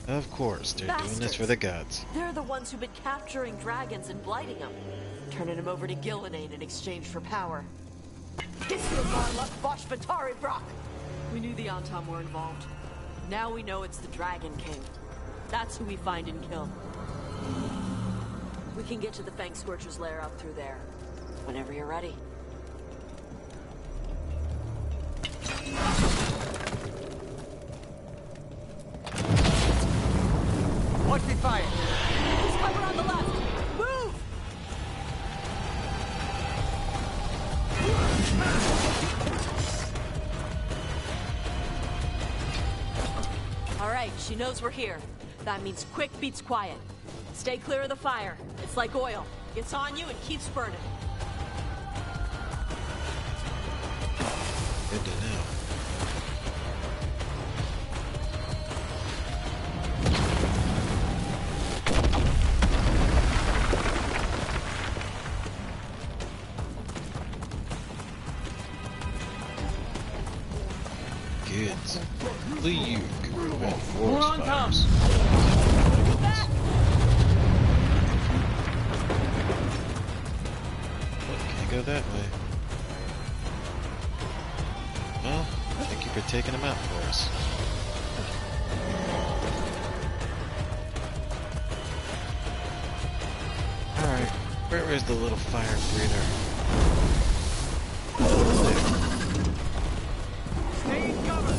Of course, they're doing this for the gods. They're the ones who've been capturing dragons and blighting them, turning them over to Gillenane in exchange for power. We knew the Antam were involved. Now we know it's the Dragon King. That's who we find and kill. We can get to the Fang Scorcher's lair up through there. Whenever you're ready. Watch the fire! There's cover on the left! Move! Alright, she knows we're here. That means quick beats quiet. Stay clear of the fire. It's like oil. It's on you and keeps burning. Good to know. Kids, leave and forest fires. Can't go that way. Well, thank you for taking them out for us. Alright, where is the little fire breather? Stay in cover!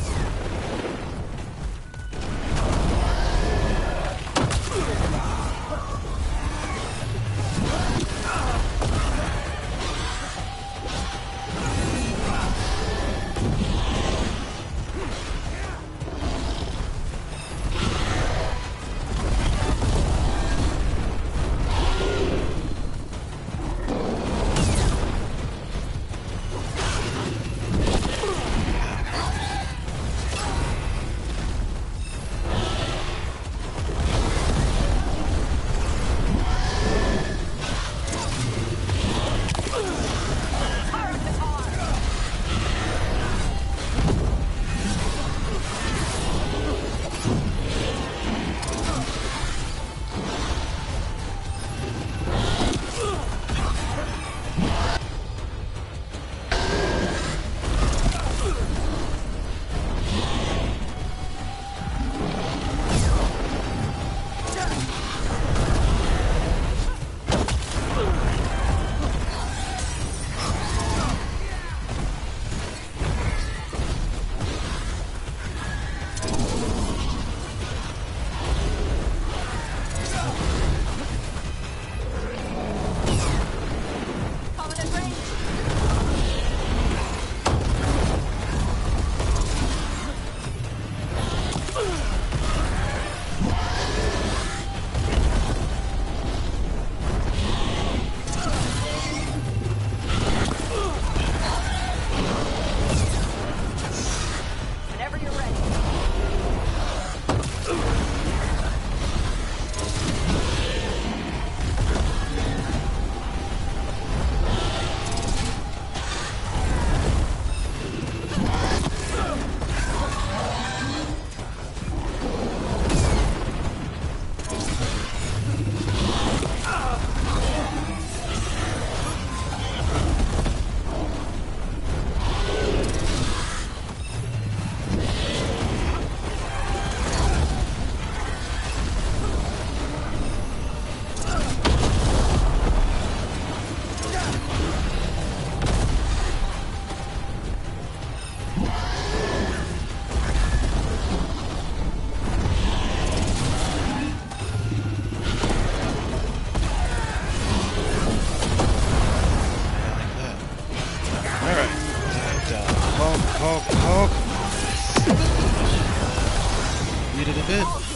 Poke. Beat it a bit.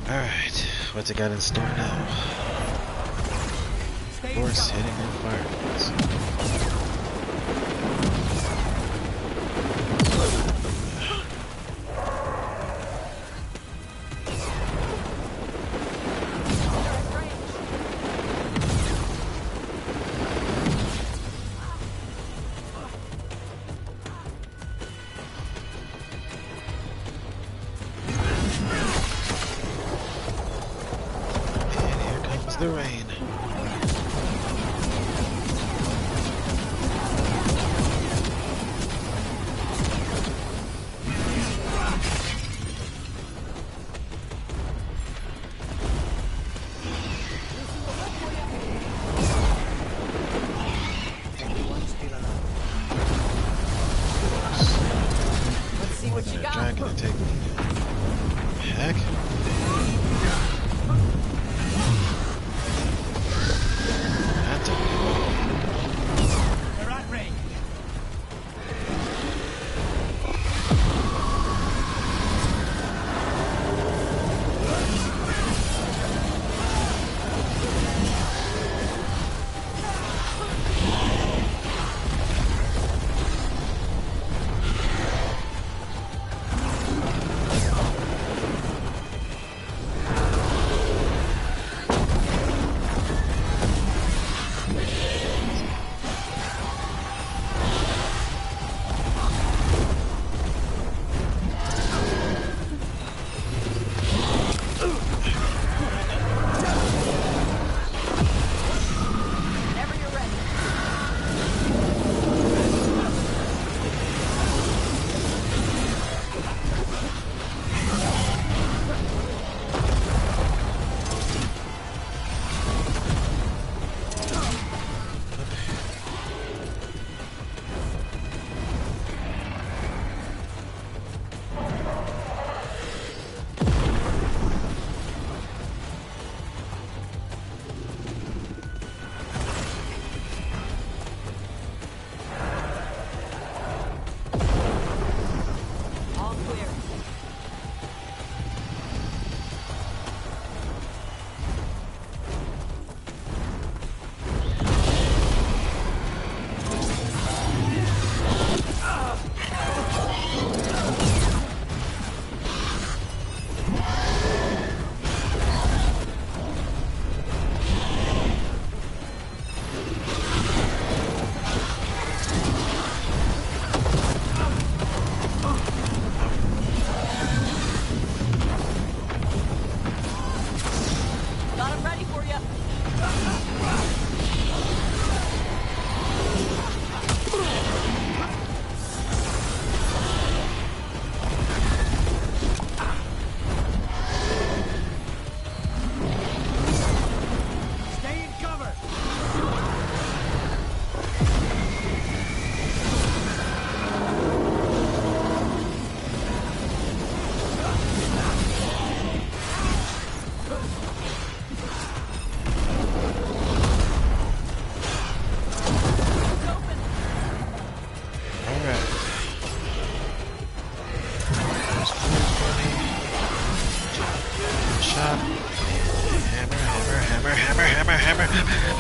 Alright, what's it got in store now? Force hitting and fireballs. The rain. Let's see what you got. Dragon to take me. Heck. They're at range.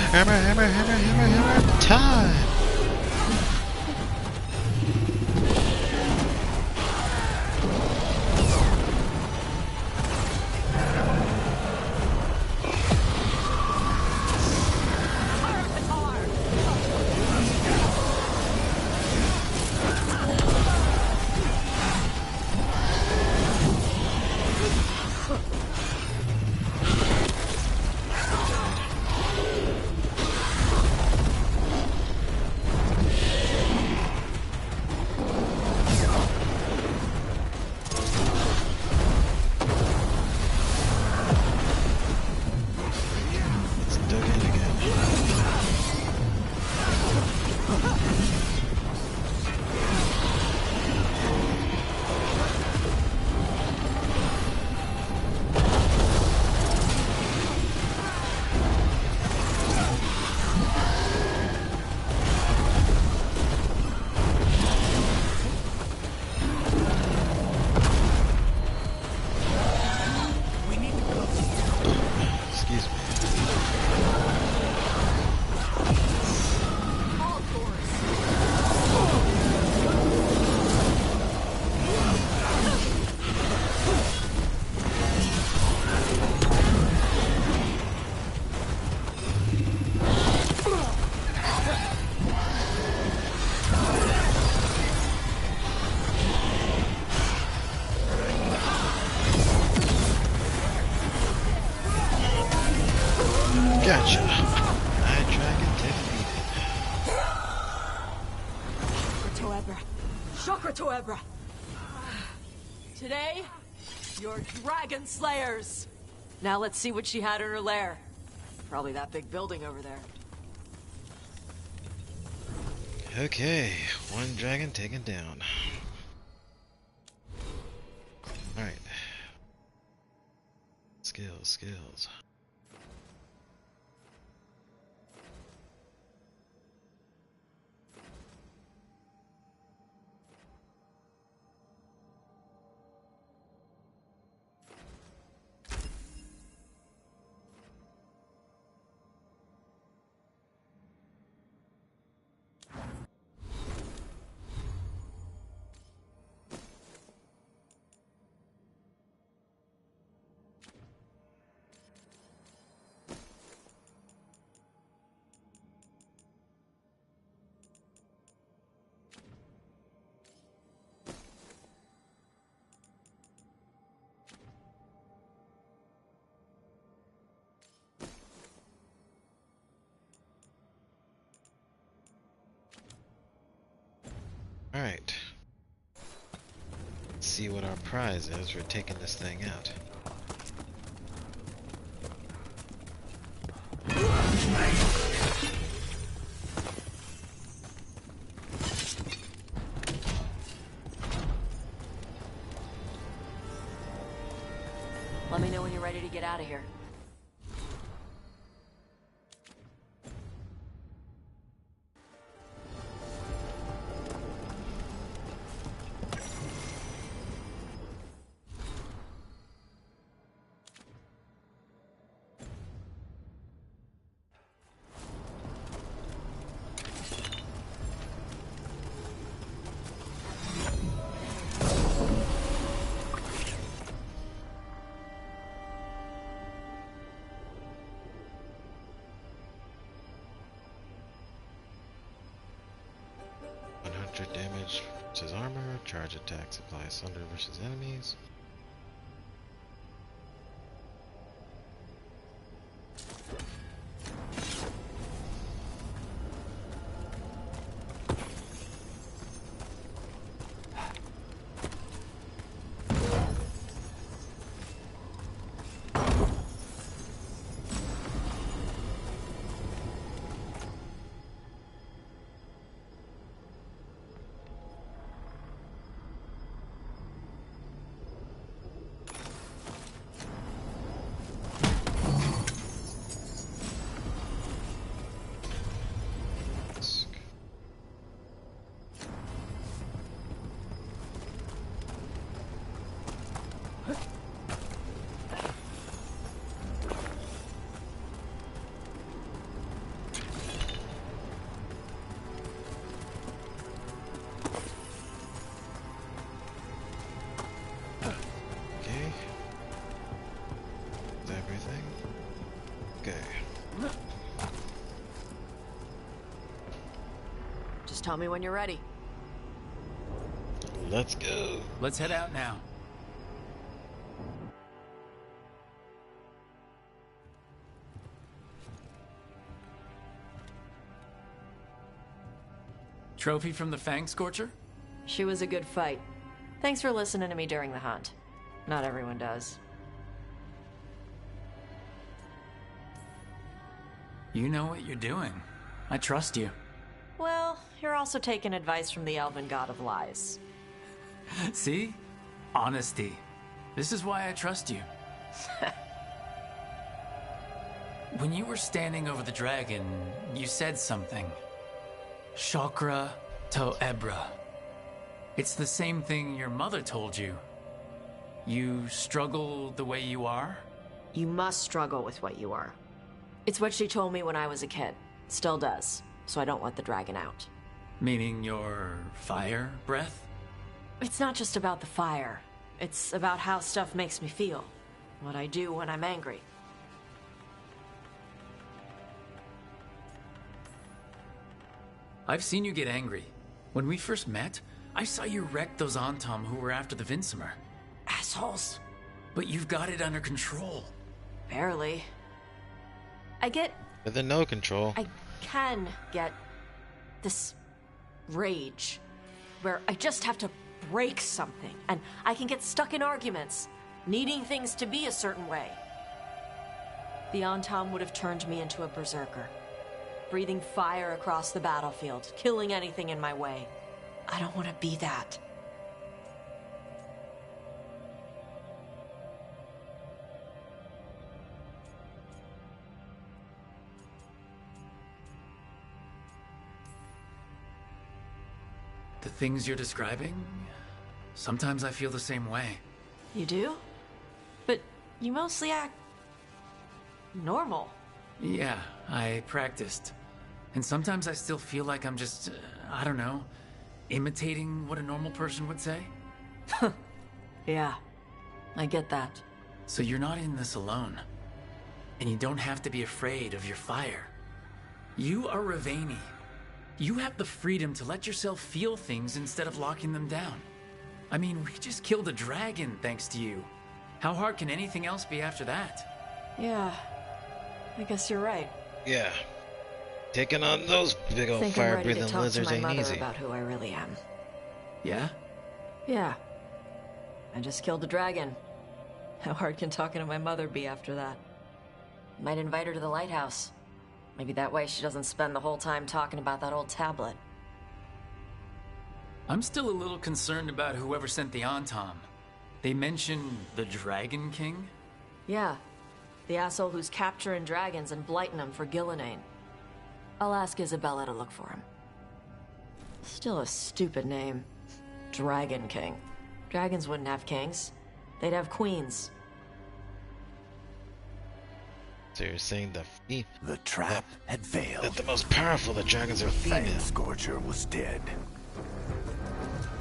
Hammer, time! Gotcha. Night Dragon defeated. Chakra to Ebra! Today, you're dragon slayers! Now let's see what she had in her lair. Probably that big building over there. Okay, one dragon taken down. Alright. Skills. Alright. Let's see what our prize is for taking this thing out. Let me know when you're ready to get out of here. Damage versus armor, charge attacks apply thunder versus enemies. Just tell me when you're ready. Let's go. Let's head out now. Trophy from the Fang Scorcher? She was a good fight. Thanks for listening to me during the hunt. Not everyone does. You know what you're doing. I trust you. Well, you're also taking advice from the elven god of lies. See? Honesty. This is why I trust you. When you were standing over the dragon, you said something. Chakra to Ebra. It's the same thing your mother told you. You struggle the way you are? You must struggle with what you are. It's what she told me when I was a kid. Still does. So I don't let the dragon out. Meaning your fire breath? It's not just about the fire. It's about how stuff makes me feel. What I do when I'm angry. I've seen you get angry. When we first met, I saw you wreck those Antom who were after the Vinsimer. Assholes. But you've got it under control. Barely. I get... With the no control. I can get this rage where I just have to break something, and I can get stuck in arguments, needing things to be a certain way. The Antam would have turned me into a berserker, breathing fire across the battlefield, killing anything in my way. I don't want to be that. The things you're describing, sometimes I feel the same way. You do? But you mostly act normal. Yeah, I practiced. And sometimes I still feel like I'm just, I don't know, imitating what a normal person would say. Yeah, I get that. So you're not in this alone. And you don't have to be afraid of your fire. You are Ravani. You have the freedom to let yourself feel things instead of locking them down. I mean, we just killed a dragon thanks to you. How hard can anything else be after that? Yeah, I guess you're right. Yeah. Taking on those big old I'm ready fire-breathing to talk lizards to my ain't mother easy. about who I really am. Yeah? Yeah. I just killed a dragon. How hard can talking to my mother be after that? Might invite her to the lighthouse. Maybe that way she doesn't spend the whole time talking about that old tablet. I'm still a little concerned about whoever sent the Antam. They mention the Dragon King? Yeah. The asshole who's capturing dragons and blighting them for Gillenane. I'll ask Isabella to look for him. Still a stupid name. Dragon King. Dragons wouldn't have kings. They'd have queens. So you're saying the trap had failed. That the most powerful of the dragons are female. Scorcher was dead.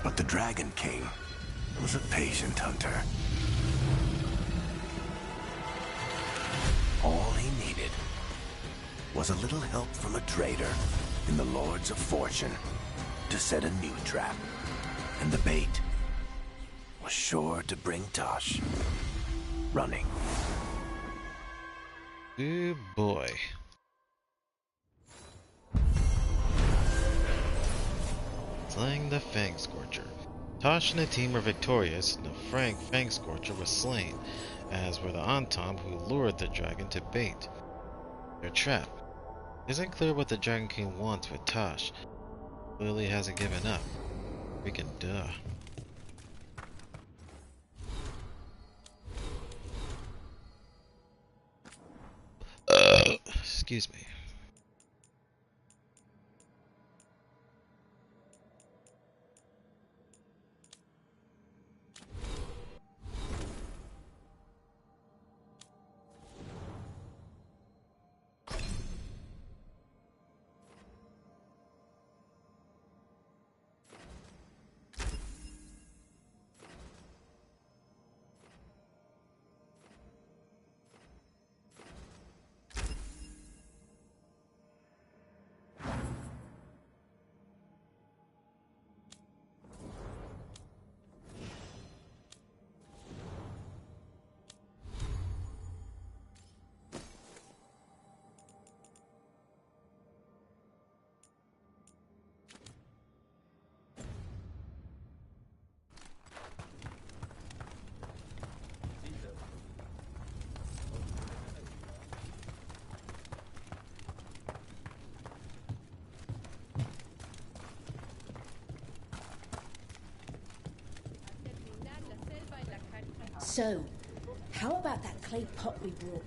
But the Dragon King was a patient hunter. All he needed was a little help from a trader in the Lords of Fortune to set a new trap. And the bait was sure to bring Tosh running. Good boy. Slaying the Fang Scorcher. Tosh and the team were victorious, and the Fang Scorcher was slain, as were the Antam who lured the dragon to bait their trap. It isn't clear what the Dragon King wants with Tosh. Clearly hasn't given up. Freaking duh. Excuse me. So, how about that clay pot we brought?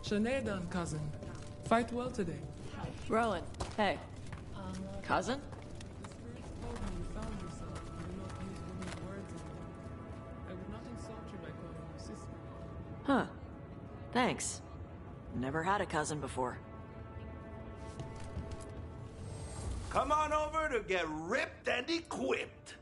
Shanedan, cousin. Fight well today. Rowan, hey. Cousin? Told me you found yourself and do not use women's words anymore. I would not insult you by calling you sister. Huh. Thanks. Never had a cousin before. Come on over to get ripped and equipped.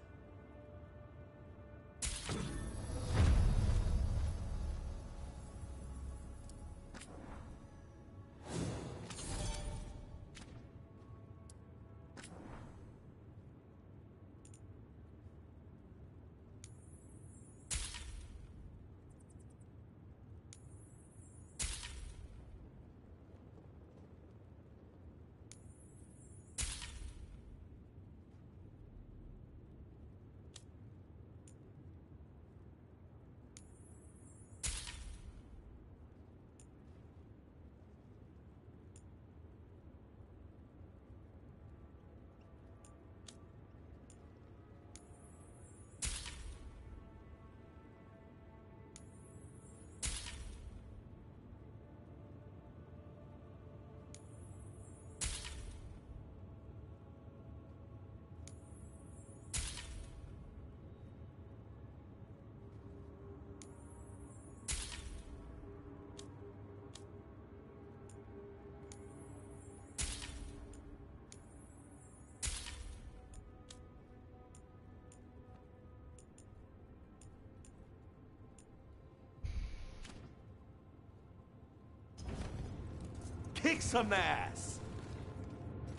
kick some ass.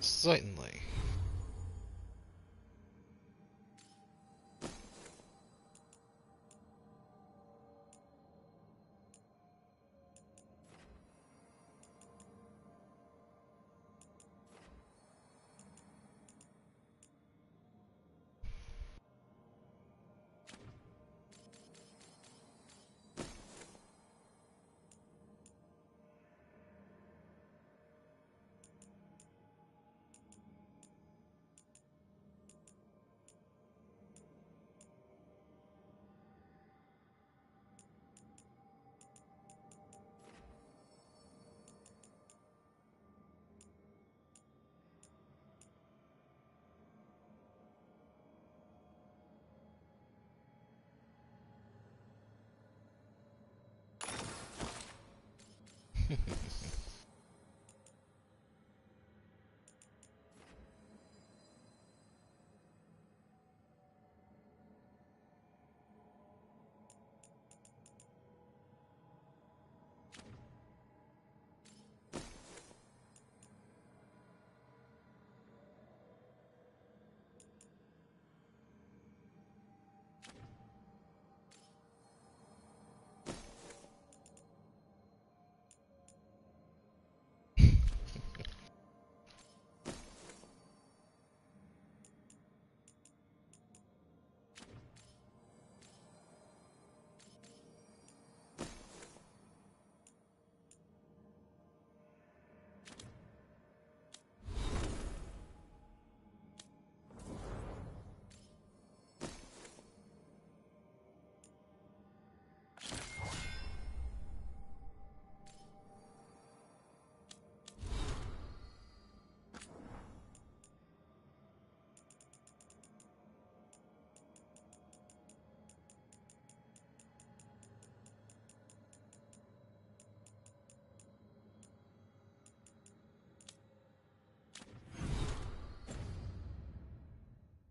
Certainly.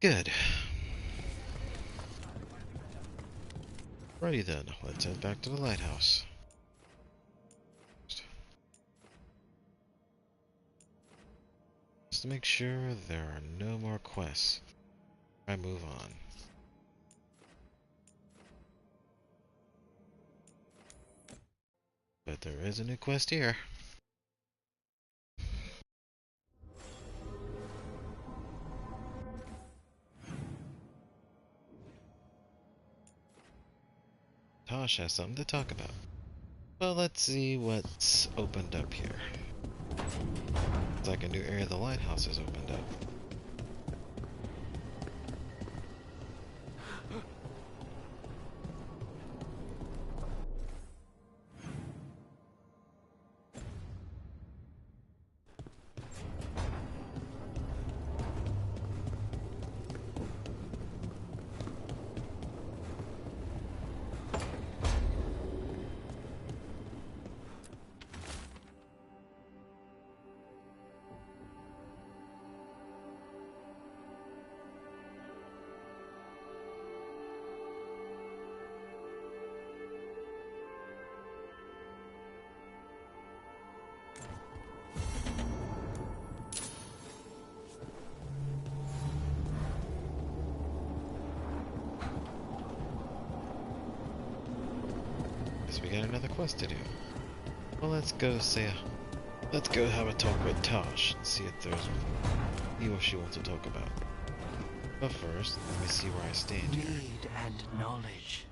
Good. Righty then, let's head back to the lighthouse. Just to make sure there are no more quests. I move on. But there is a new quest here. Tosh has something to talk about. Well, let's see what's opened up here. It's like a new area of the lighthouse has opened up. Guess we got another quest to do. Well, let's go have a talk with Tosh and see what she wants to talk about. But first, let me see where I stand here. Need and knowledge.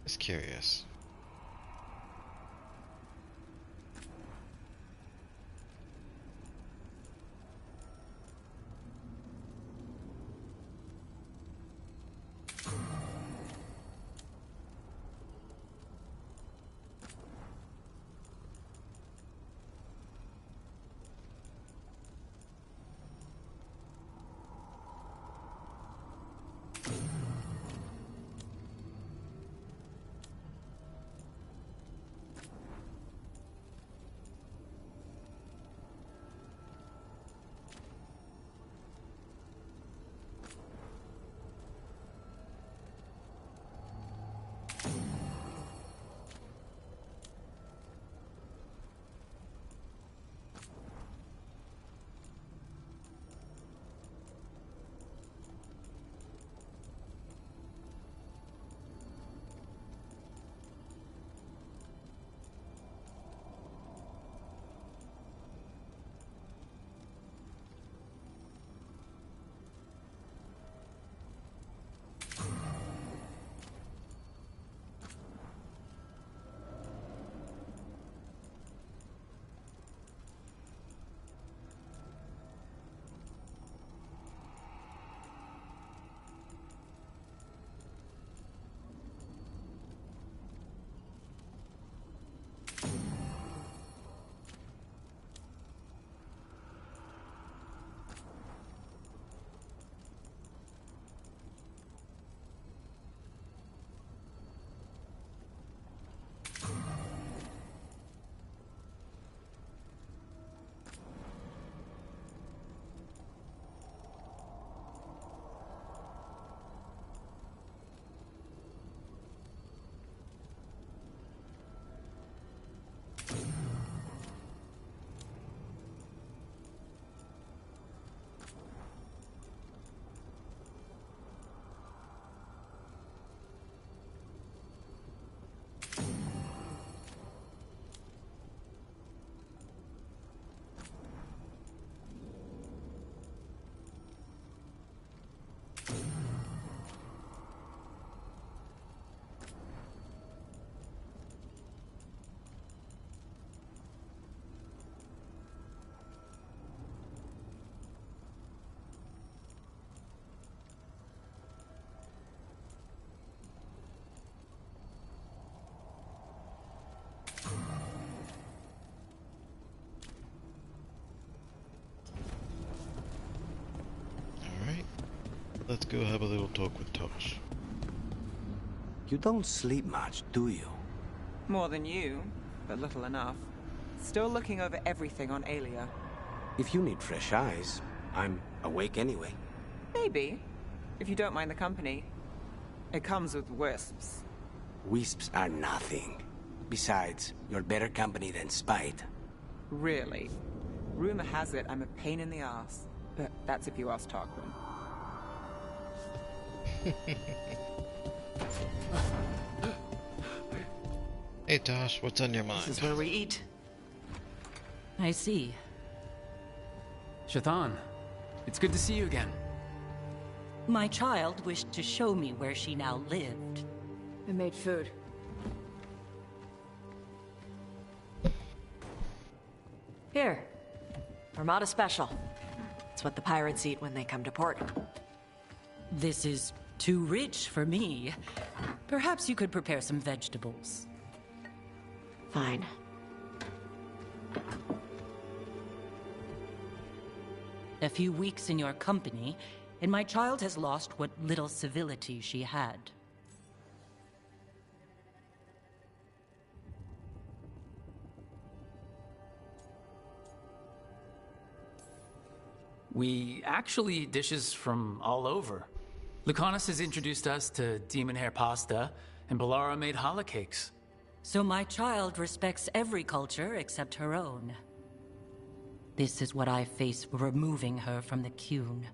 Just curious. Let's go have a little talk with Tosh. You don't sleep much, do you? More than you, but little enough. Still looking over everything on Aelia. If you need fresh eyes, I'm awake anyway. Maybe, if you don't mind the company. It comes with wisps. Wisps are nothing. Besides, you're better company than Spite. Really? Rumor has it I'm a pain in the ass. But that's if you ask Tarquin. Hey Tosh, what's on your mind? This is where we eat. I see. Shathan, it's good to see you again. My child wished to show me where she now lived. I made food. Here. Armada Special. It's what the pirates eat when they come to port. This is too rich for me. Perhaps you could prepare some vegetables. Fine. A few weeks in your company, and my child has lost what little civility she had. We actually eat dishes from all over. Lucanus has introduced us to demon hair pasta, and Balara made challah cakes. So my child respects every culture except her own. This is what I face for removing her from the Qun.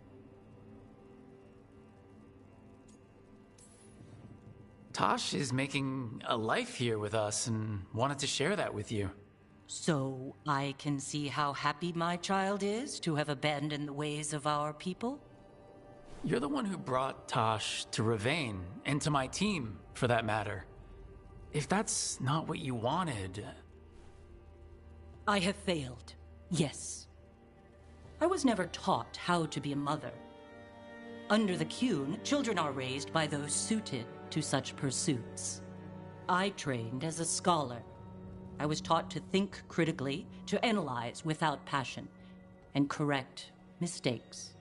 Tosh is making a life here with us and wanted to share that with you. So I can see how happy my child is to have abandoned the ways of our people? You're the one who brought Tosh to Ravane, and to my team, for that matter. if that's not what you wanted... I have failed, yes. I was never taught how to be a mother. Under the Qun, children are raised by those suited to such pursuits. I trained as a scholar. I was taught to think critically, to analyze without passion, and correct mistakes.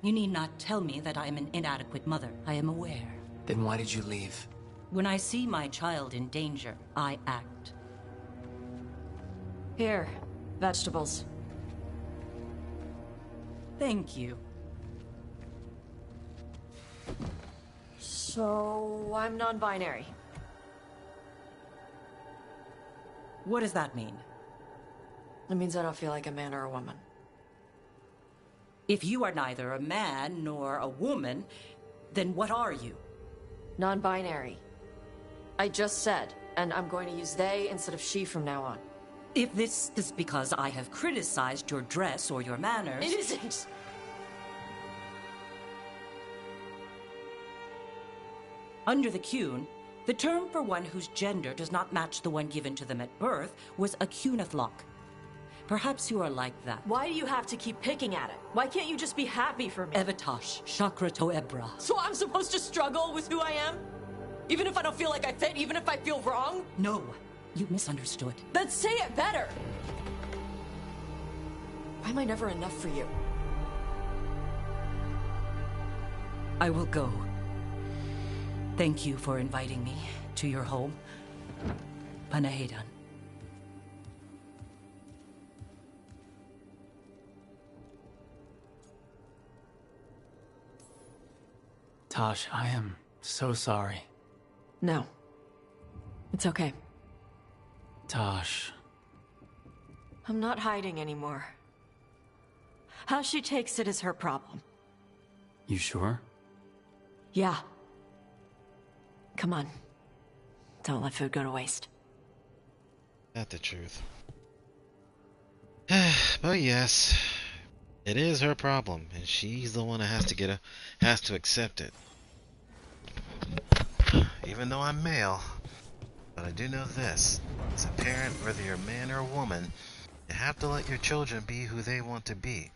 You need not tell me that I am an inadequate mother. I am aware. Then why did you leave? When I see my child in danger, I act. Here, vegetables. Thank you. So, I'm non-binary. What does that mean? It means I don't feel like a man or a woman. If you are neither a man nor a woman, then what are you? Non-binary. I just said, and I'm going to use they instead of she from now on. If this is because I have criticized your dress or your manners... It isn't! Under the Qun, the term for one whose gender does not match the one given to them at birth was a Qunathlok. Perhaps you are like that. Why do you have to keep picking at it? Why can't you just be happy for me? Evatosh, Chakra to Ebra. So I'm supposed to struggle with who I am? Even if I don't feel like I fit, even if I feel wrong? No, you misunderstood. Then say it better! Why am I never enough for you? I will go. Thank you for inviting me to your home. Panahedan. Tosh, I am so sorry. No. It's okay. Tosh. I'm not hiding anymore. How she takes it is her problem. You sure? Yeah. Come on. Don't let food go to waste. Not the truth. But yes, it is her problem, and she's the one that has to accept it. Even though I'm male, but I do know this: as a parent, whether you're a man or a woman, you have to let your children be who they want to be,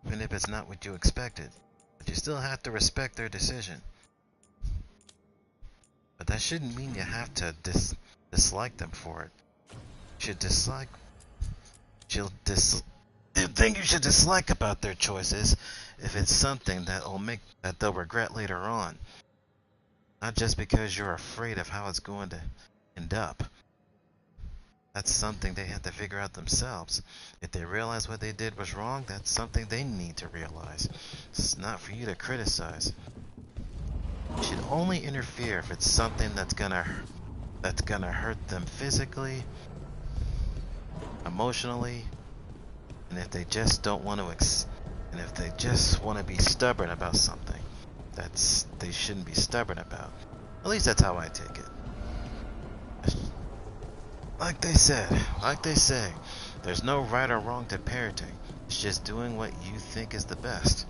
even if it's not what you expected. But you still have to respect their decision. But that shouldn't mean you have to dislike them for it. The thing you should dislike about their choices if it's something that they'll regret later on. Not just because you're afraid of how it's going to end up. That's something they have to figure out themselves. If they realize what they did was wrong, that's something they need to realize. It's not for you to criticize. You should only interfere if it's something that's gonna hurt them physically, emotionally, and if they just don't want to and if they just want to be stubborn about something they shouldn't be stubborn about. At least that's how I take it. Like they say, there's no right or wrong to parenting. It's just doing what you think is the best.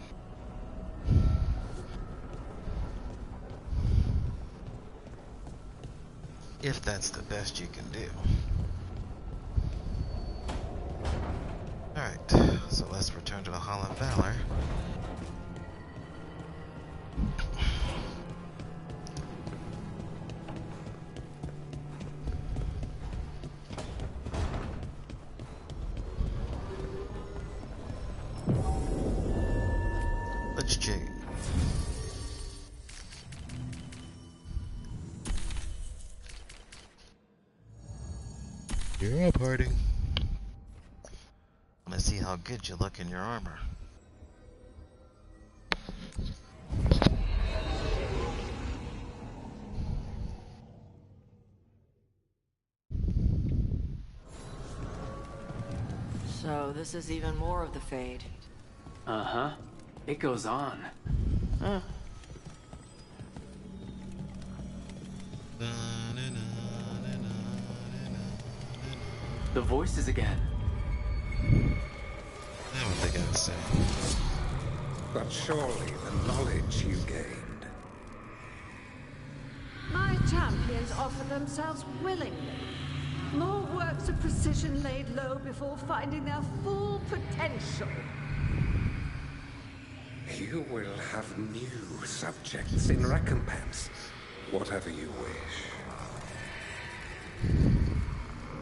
If that's the best you can do. Alright, so let's return to the Hall of Valor. Let's check. You're up, Harding. Let's see how good you look in your armor. So, this is even more of the Fade. Uh-huh. It goes on. Huh. The voices again. Now what they gotta say. But surely the knowledge you gained. My champions offer themselves willingly. More works of precision laid low before finding their full potential. You will have new subjects in recompense. Whatever you wish.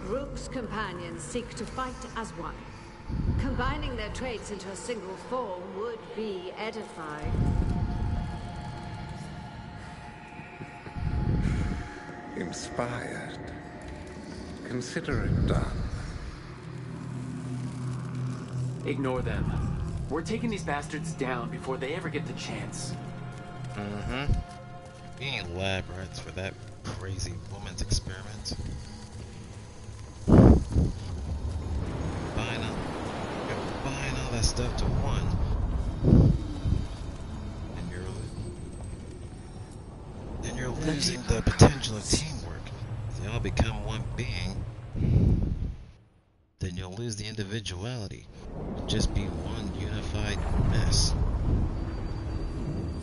Rook's companions seek to fight as one. Combining their traits into a single form would be edifying. Inspired. Consider it done. Ignore them. We're taking these bastards down before they ever get the chance. Mm-hmm. Being lab rats for that crazy woman's experiment. Buying all that stuff to one. And you're losing the potential of teamwork. If they all become one being, then you'll lose the individuality. It'll just be one unified mess.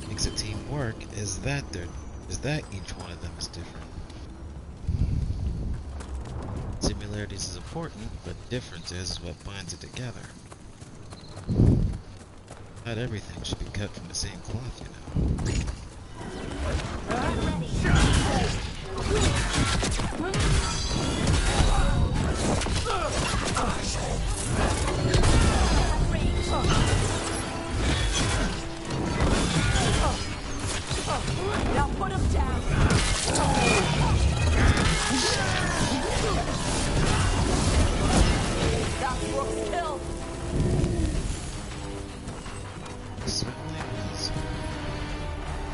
What makes a team work is that each one of them is different. Similarities is important, but differences is what binds it together. Not everything should be cut from the same cloth, you know. Now put him down. That's Rook's kill.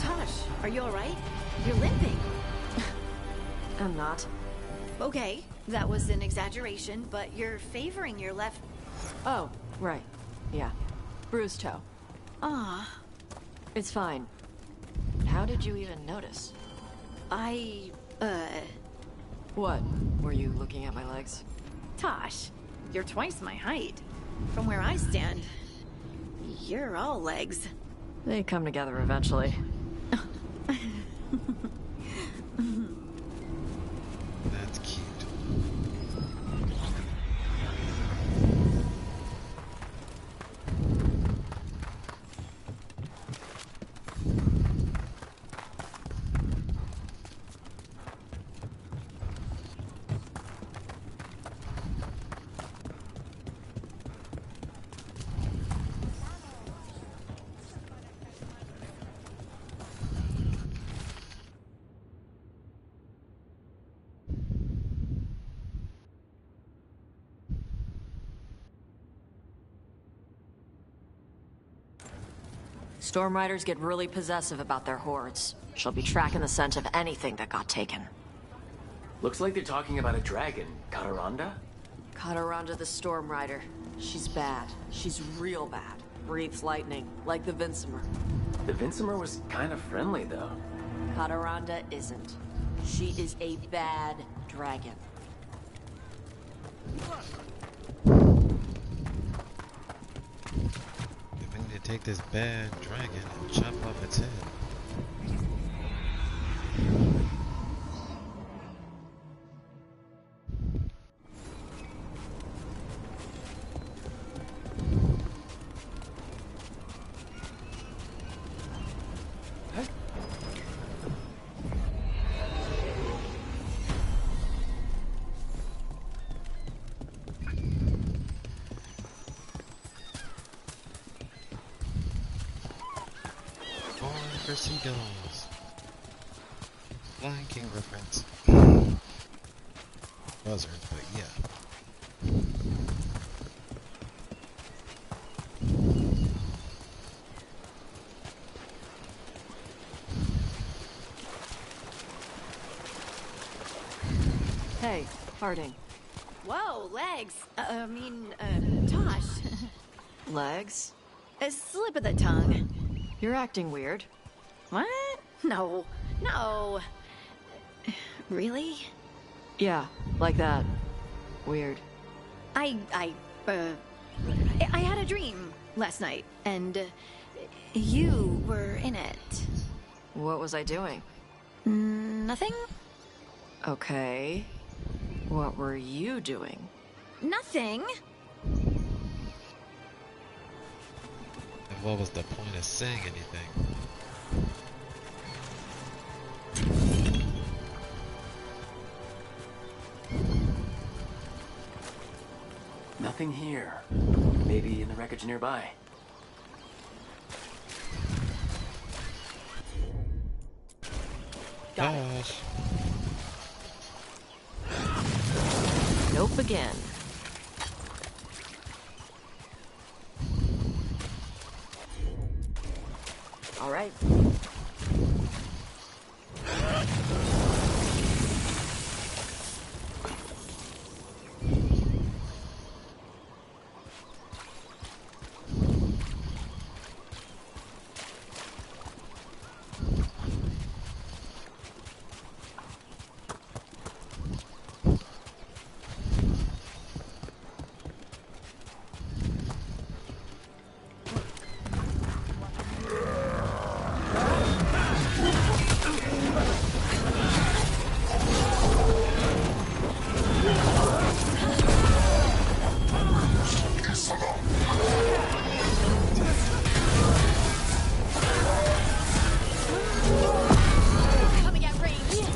Tosh, are you alright? You're limping. I'm not. Okay, that was an exaggeration, but you're favoring your left... Oh, right. Yeah. Bruised toe. Ah. It's fine. How did you even notice? What? Were you looking at my legs? Tosh, you're twice my height. From where I stand, you're all legs. They come together eventually. That's cute. Storm Riders get really possessive about their hordes. She'll be tracking the scent of anything that got taken. Looks like they're talking about a dragon. Kataranda? Kataranda the Storm Rider. She's bad. She's real bad. Breathes lightning, like the Vincimer. The Vincimer was kind of friendly, though. Kataranda isn't. She is a bad dragon. We need to take this bad dragon and chop off its head. Seagulls. Lion King reference. Buzzard, but yeah. Hey, Harding. Whoa, legs. Tosh. Legs? A slip of the tongue. You're acting weird. What? No. No. Really? Yeah, like that. Weird. I had a dream last night, and you were in it. What was I doing? Nothing? Okay. What were you doing? Nothing. And what was the point of saying anything? Nothing here. Maybe in the wreckage nearby. Gosh. Nope again. All right. Coming at range.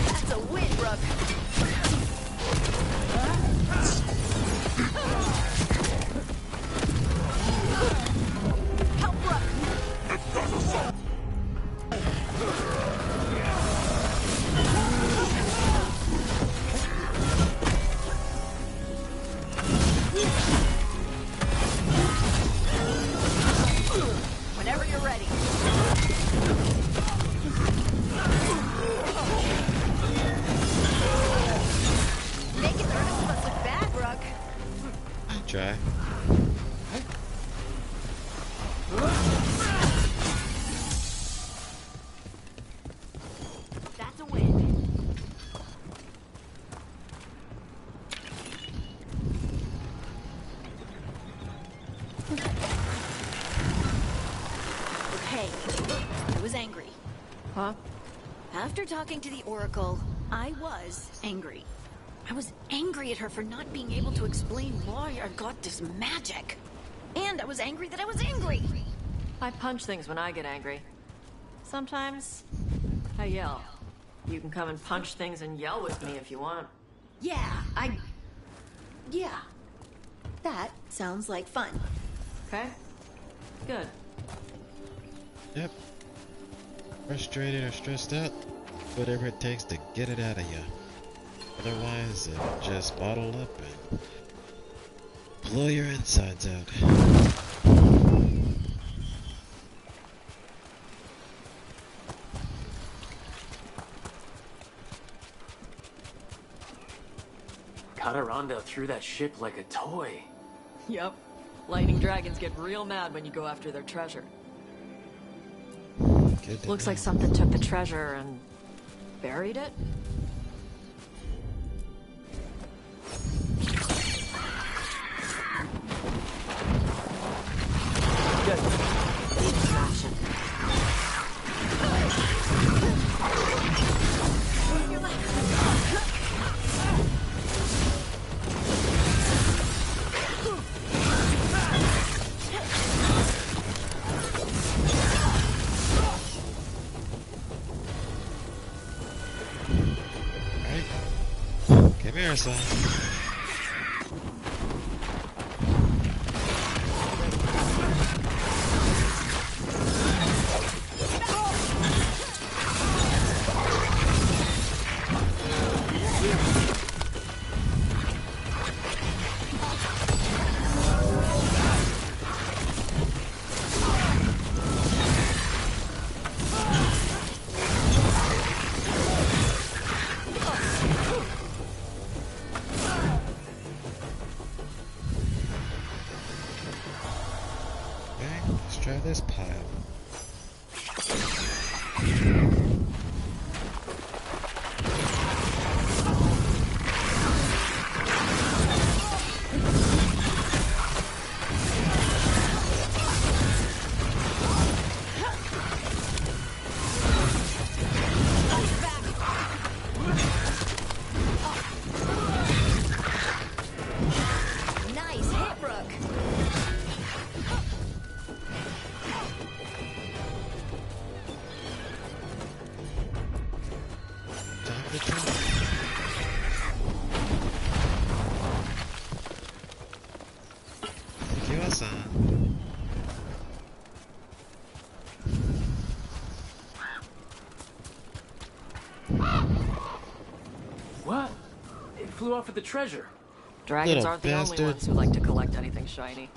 That's a win, Rook. Help Rook. Whenever you're ready. Making the rest of us look bad, Rook. I try. That's a win. Okay, I was angry. Huh? After talking to the Oracle, I was angry. I was angry at her for not being able to explain why I got this magic. And I was angry that I was angry. I punch things when I get angry. Sometimes I yell. You can come and punch things and yell with me if you want. Yeah. That sounds like fun. Okay? Good. Yep. Frustrated or stressed out, whatever it takes to get it out of you. Otherwise, it'll just bottle up and blow your insides out. Cataranda threw that ship like a toy. Yep. Lightning dragons get real mad when you go after their treasure. Looks like something took the treasure and buried it. Good. Distraction. Come here, son. Okay, let's try this pile. Nice hit, Rook. Time to try. Kiwa-san. What? It flew off with the treasure. Dragons Little aren't the bastard. only ones who like to collect anything shiny.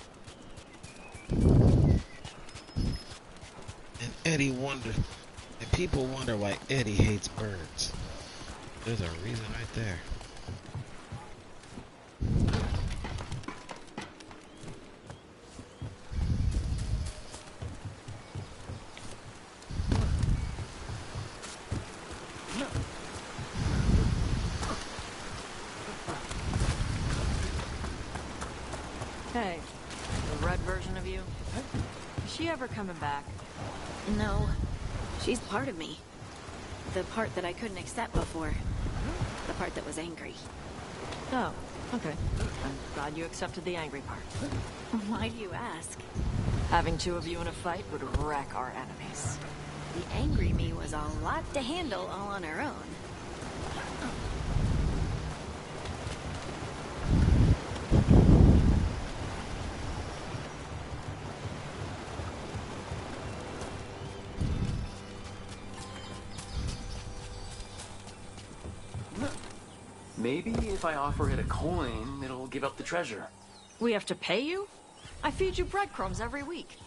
And Eddie wonder, and people wonder why Eddie hates birds. There's a reason right there. Hey, the red version of you? Is she ever coming back? No. She's part of me. The part that I couldn't accept before. The part that was angry. Oh, okay. I'm glad you accepted the angry part. Why do you ask? Having two of you in a fight would wreck our enemies. The angry me was a lot to handle all on her own. Maybe if I offer it a coin, it'll give up the treasure. We have to pay you? I feed you breadcrumbs every week.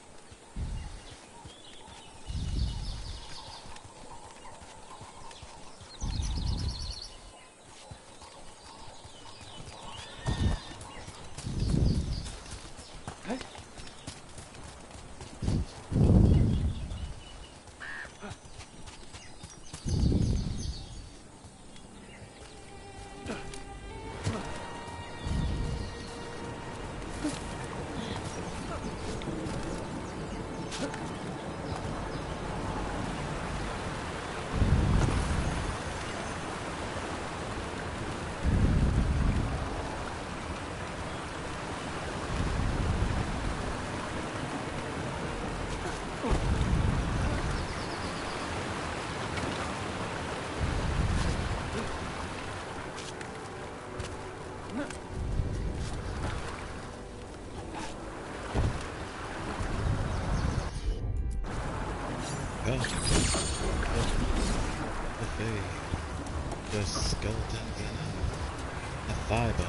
Oh. The skeletons and a thigh bone.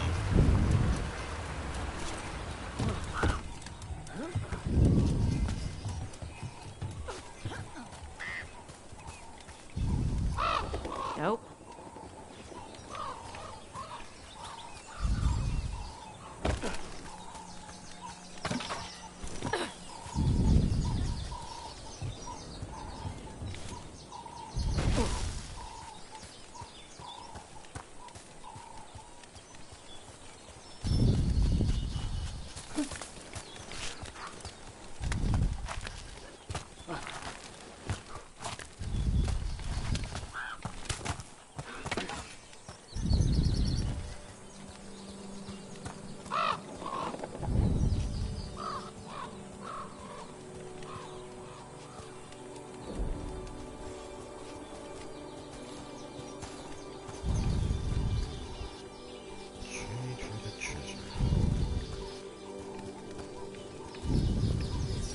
Nope.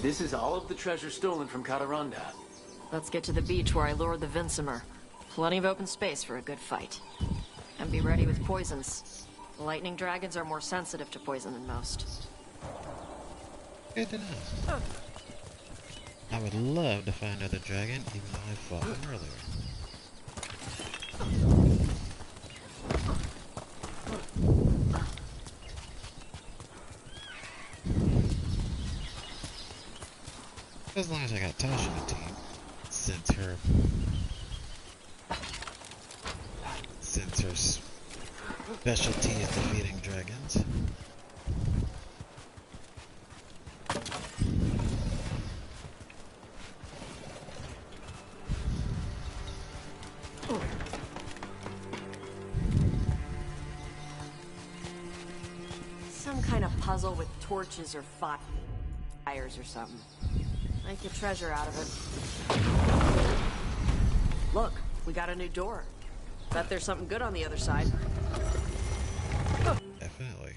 This is all of the treasure stolen from Cataranda. Let's get to the beach where I lured the Vincimer. Plenty of open space for a good fight. And be ready with poisons. Lightning dragons are more sensitive to poison than most. Good to know. I would love to find another dragon, even though I fought one earlier. As long as I got Tasha on the team, since her specialty is defeating dragons. Some kind of puzzle with torches or fires or something. Make a treasure out of it. Look, we got a new door. Bet there's something good on the other side. Definitely.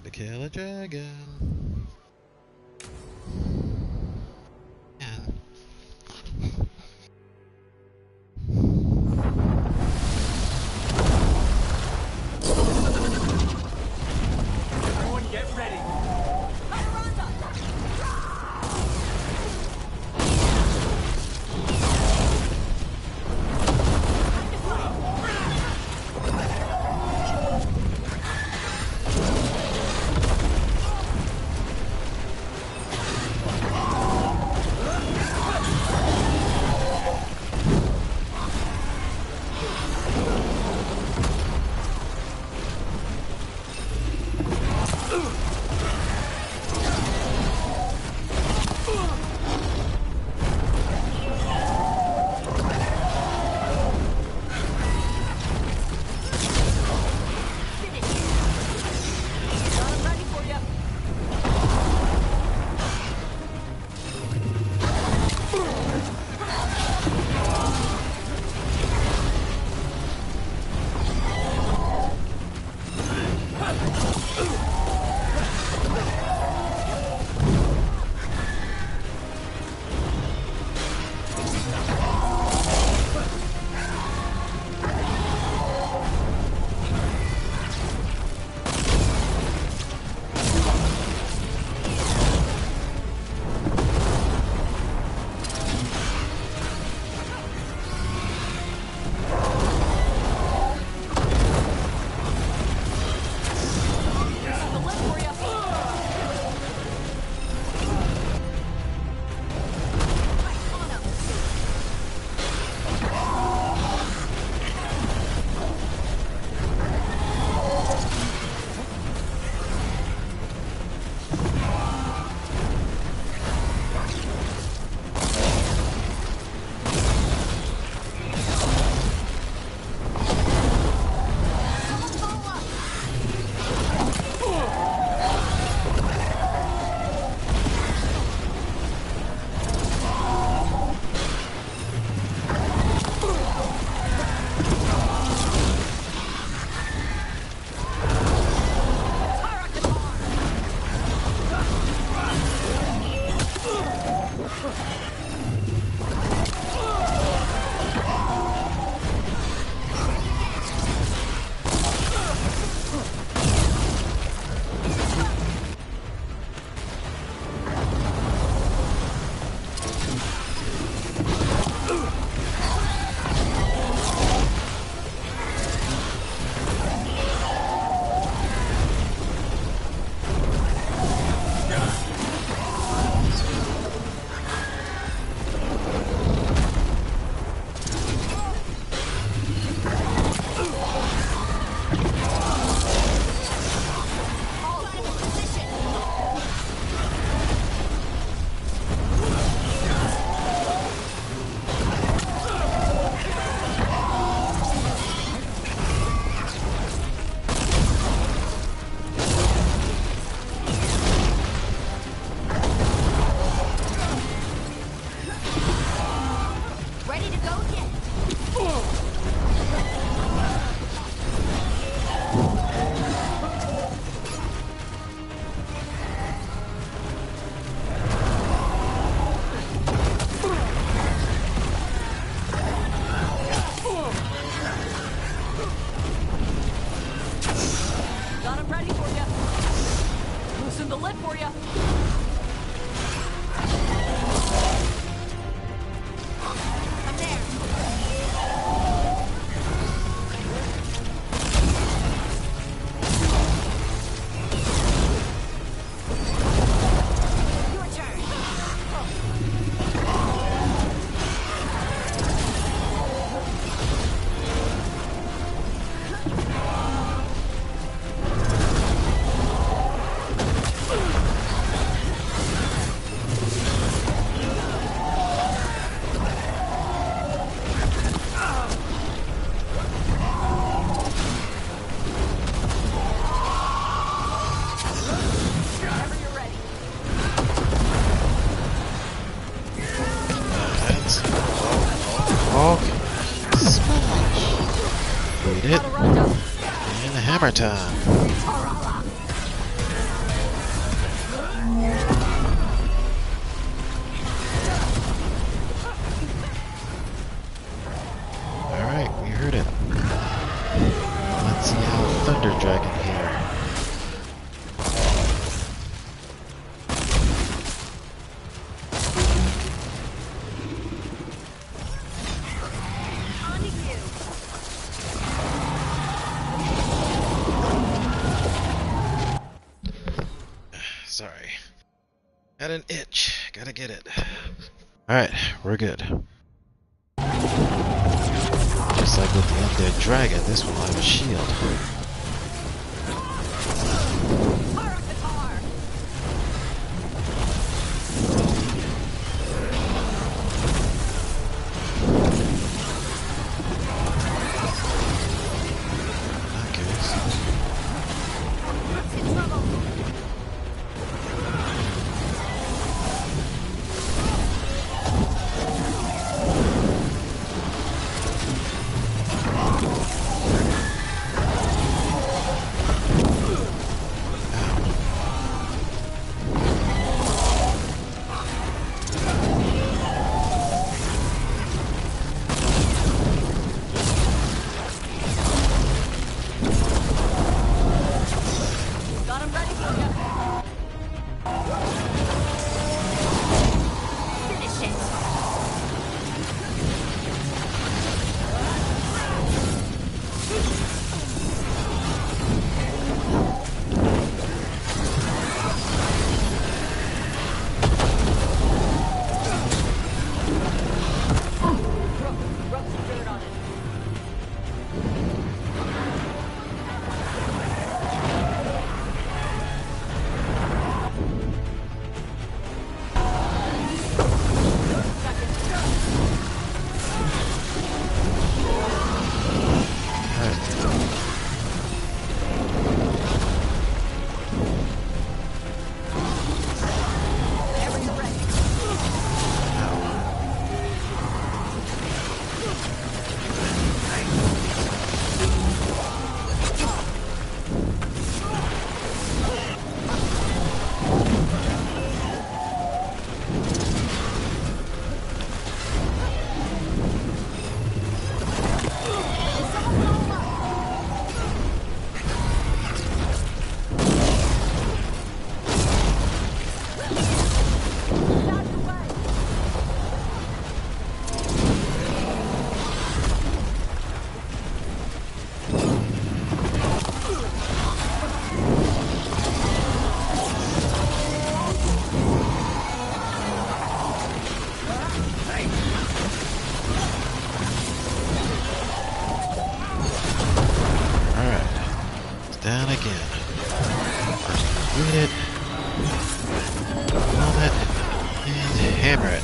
Kill a dragon. And Everyone get ready. Beat it. And hammer time. Alright, we heard it. Let's see how Thunder Dragon here. Sorry. Had an itch. Gotta get it. Alright, we're good. Just like with the Undead Dragon, this one will have a shield. Down again. Beat it. Bomb it. And hammer it.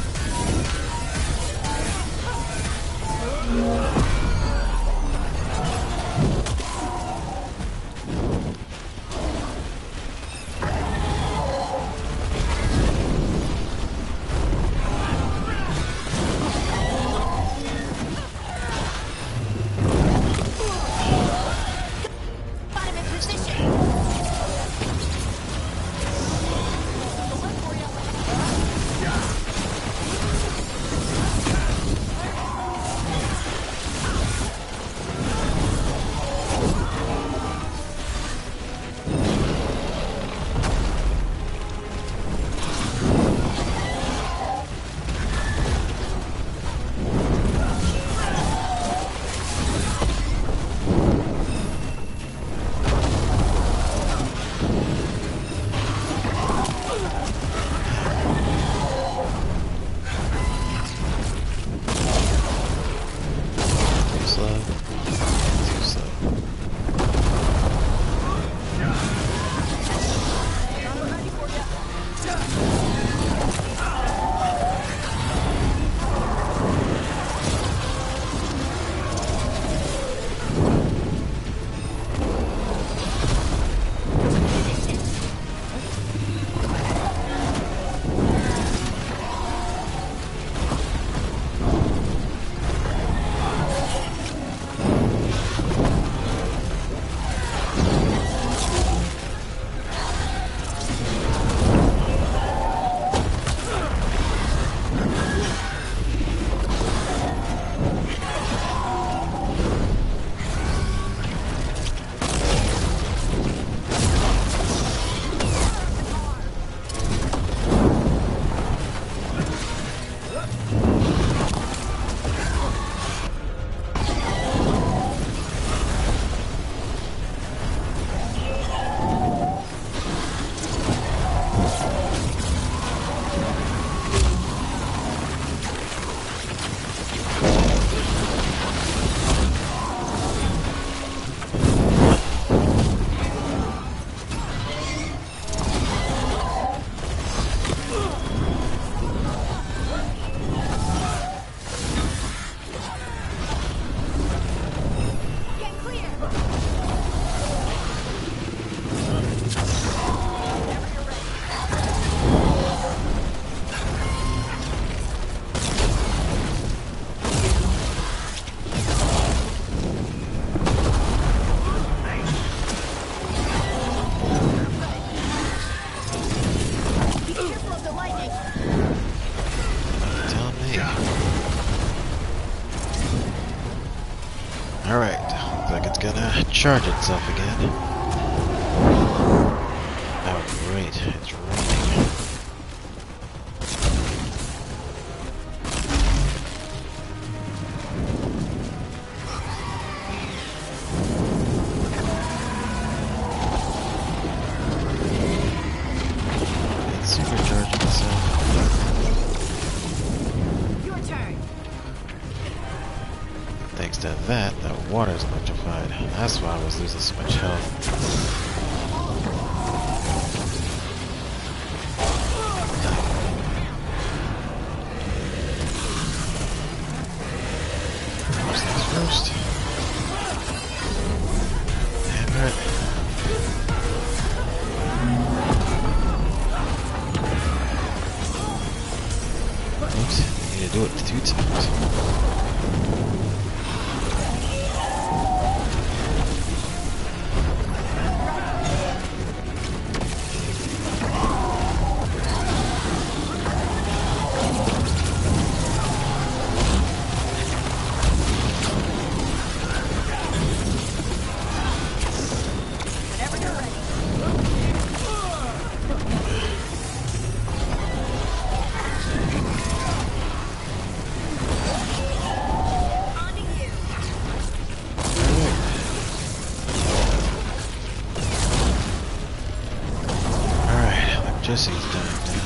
Alright, looks like it's gonna charge itself again. Oh great, it's raining. It's supercharging itself. Your turn. Thanks to that, the water's electrified. That's why I was losing so much health. First things first. Hammer it. Oops, I need to do it 2 times. Jesse's dying down.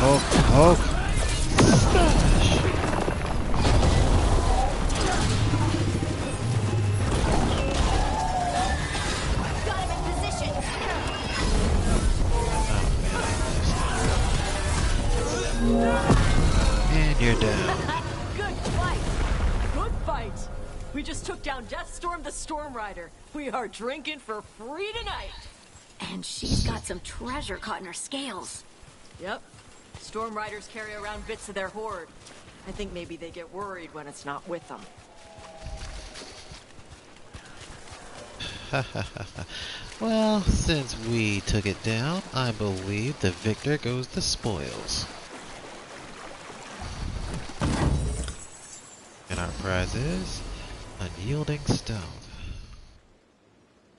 Oh. And you're down. Good fight! Good fight! We just took down Deathstorm the Storm Rider. We are drinking for free tonight! And she's got some treasure caught in her scales. Yep. Storm Riders carry around bits of their hoard. I think maybe they get worried when it's not with them. Well, since we took it down, I believe the victor goes the spoils. And our prize is unyielding stone.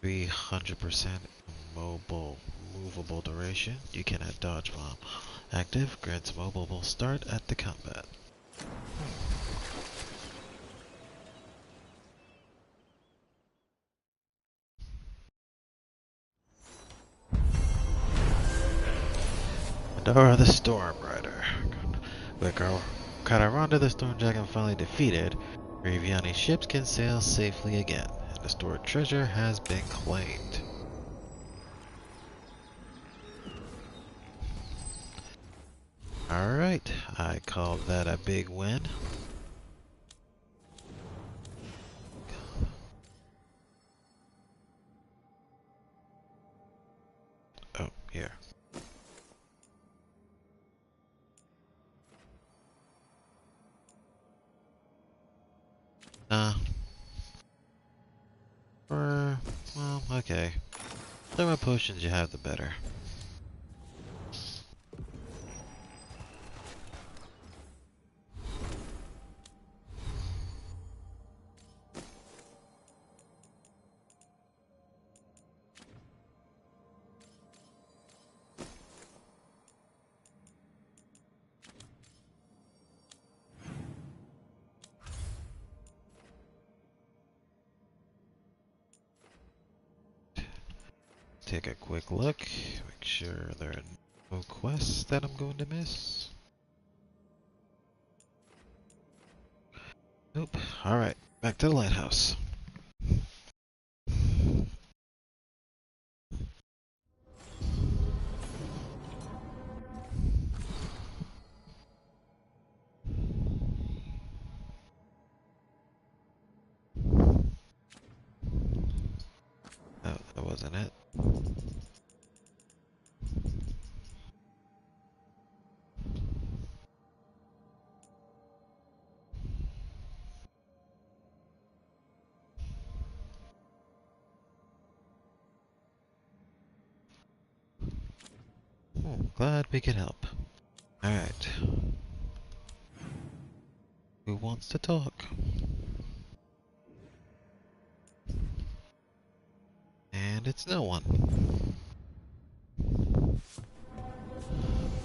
300% movable duration. You cannot dodge bomb. Active grants movable start at the combat. Or the Storm Rider. With Cataranda, the Storm Dragon finally defeated, Riviani ships can sail safely again, and the stored treasure has been claimed. Alright, I call that a big win. Oh, here. Well, okay. The more potions you have, the better. Take a quick look, make sure there are no quests that I'm going to miss. Nope. Alright, back to the lighthouse. Oh, that wasn't it. Glad we could help. Alright. Who wants to talk? And it's no one.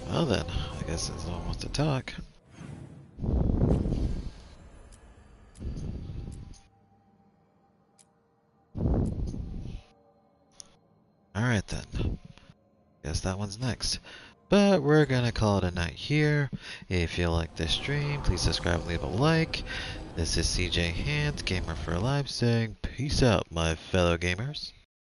Well then, I guess since no one wants to talk. Alright then. Guess that one's next. But we're gonna call it a night here. If you like this stream, please subscribe and leave a like. This is CJ Hands, Gamer for Life, saying peace out, my fellow gamers.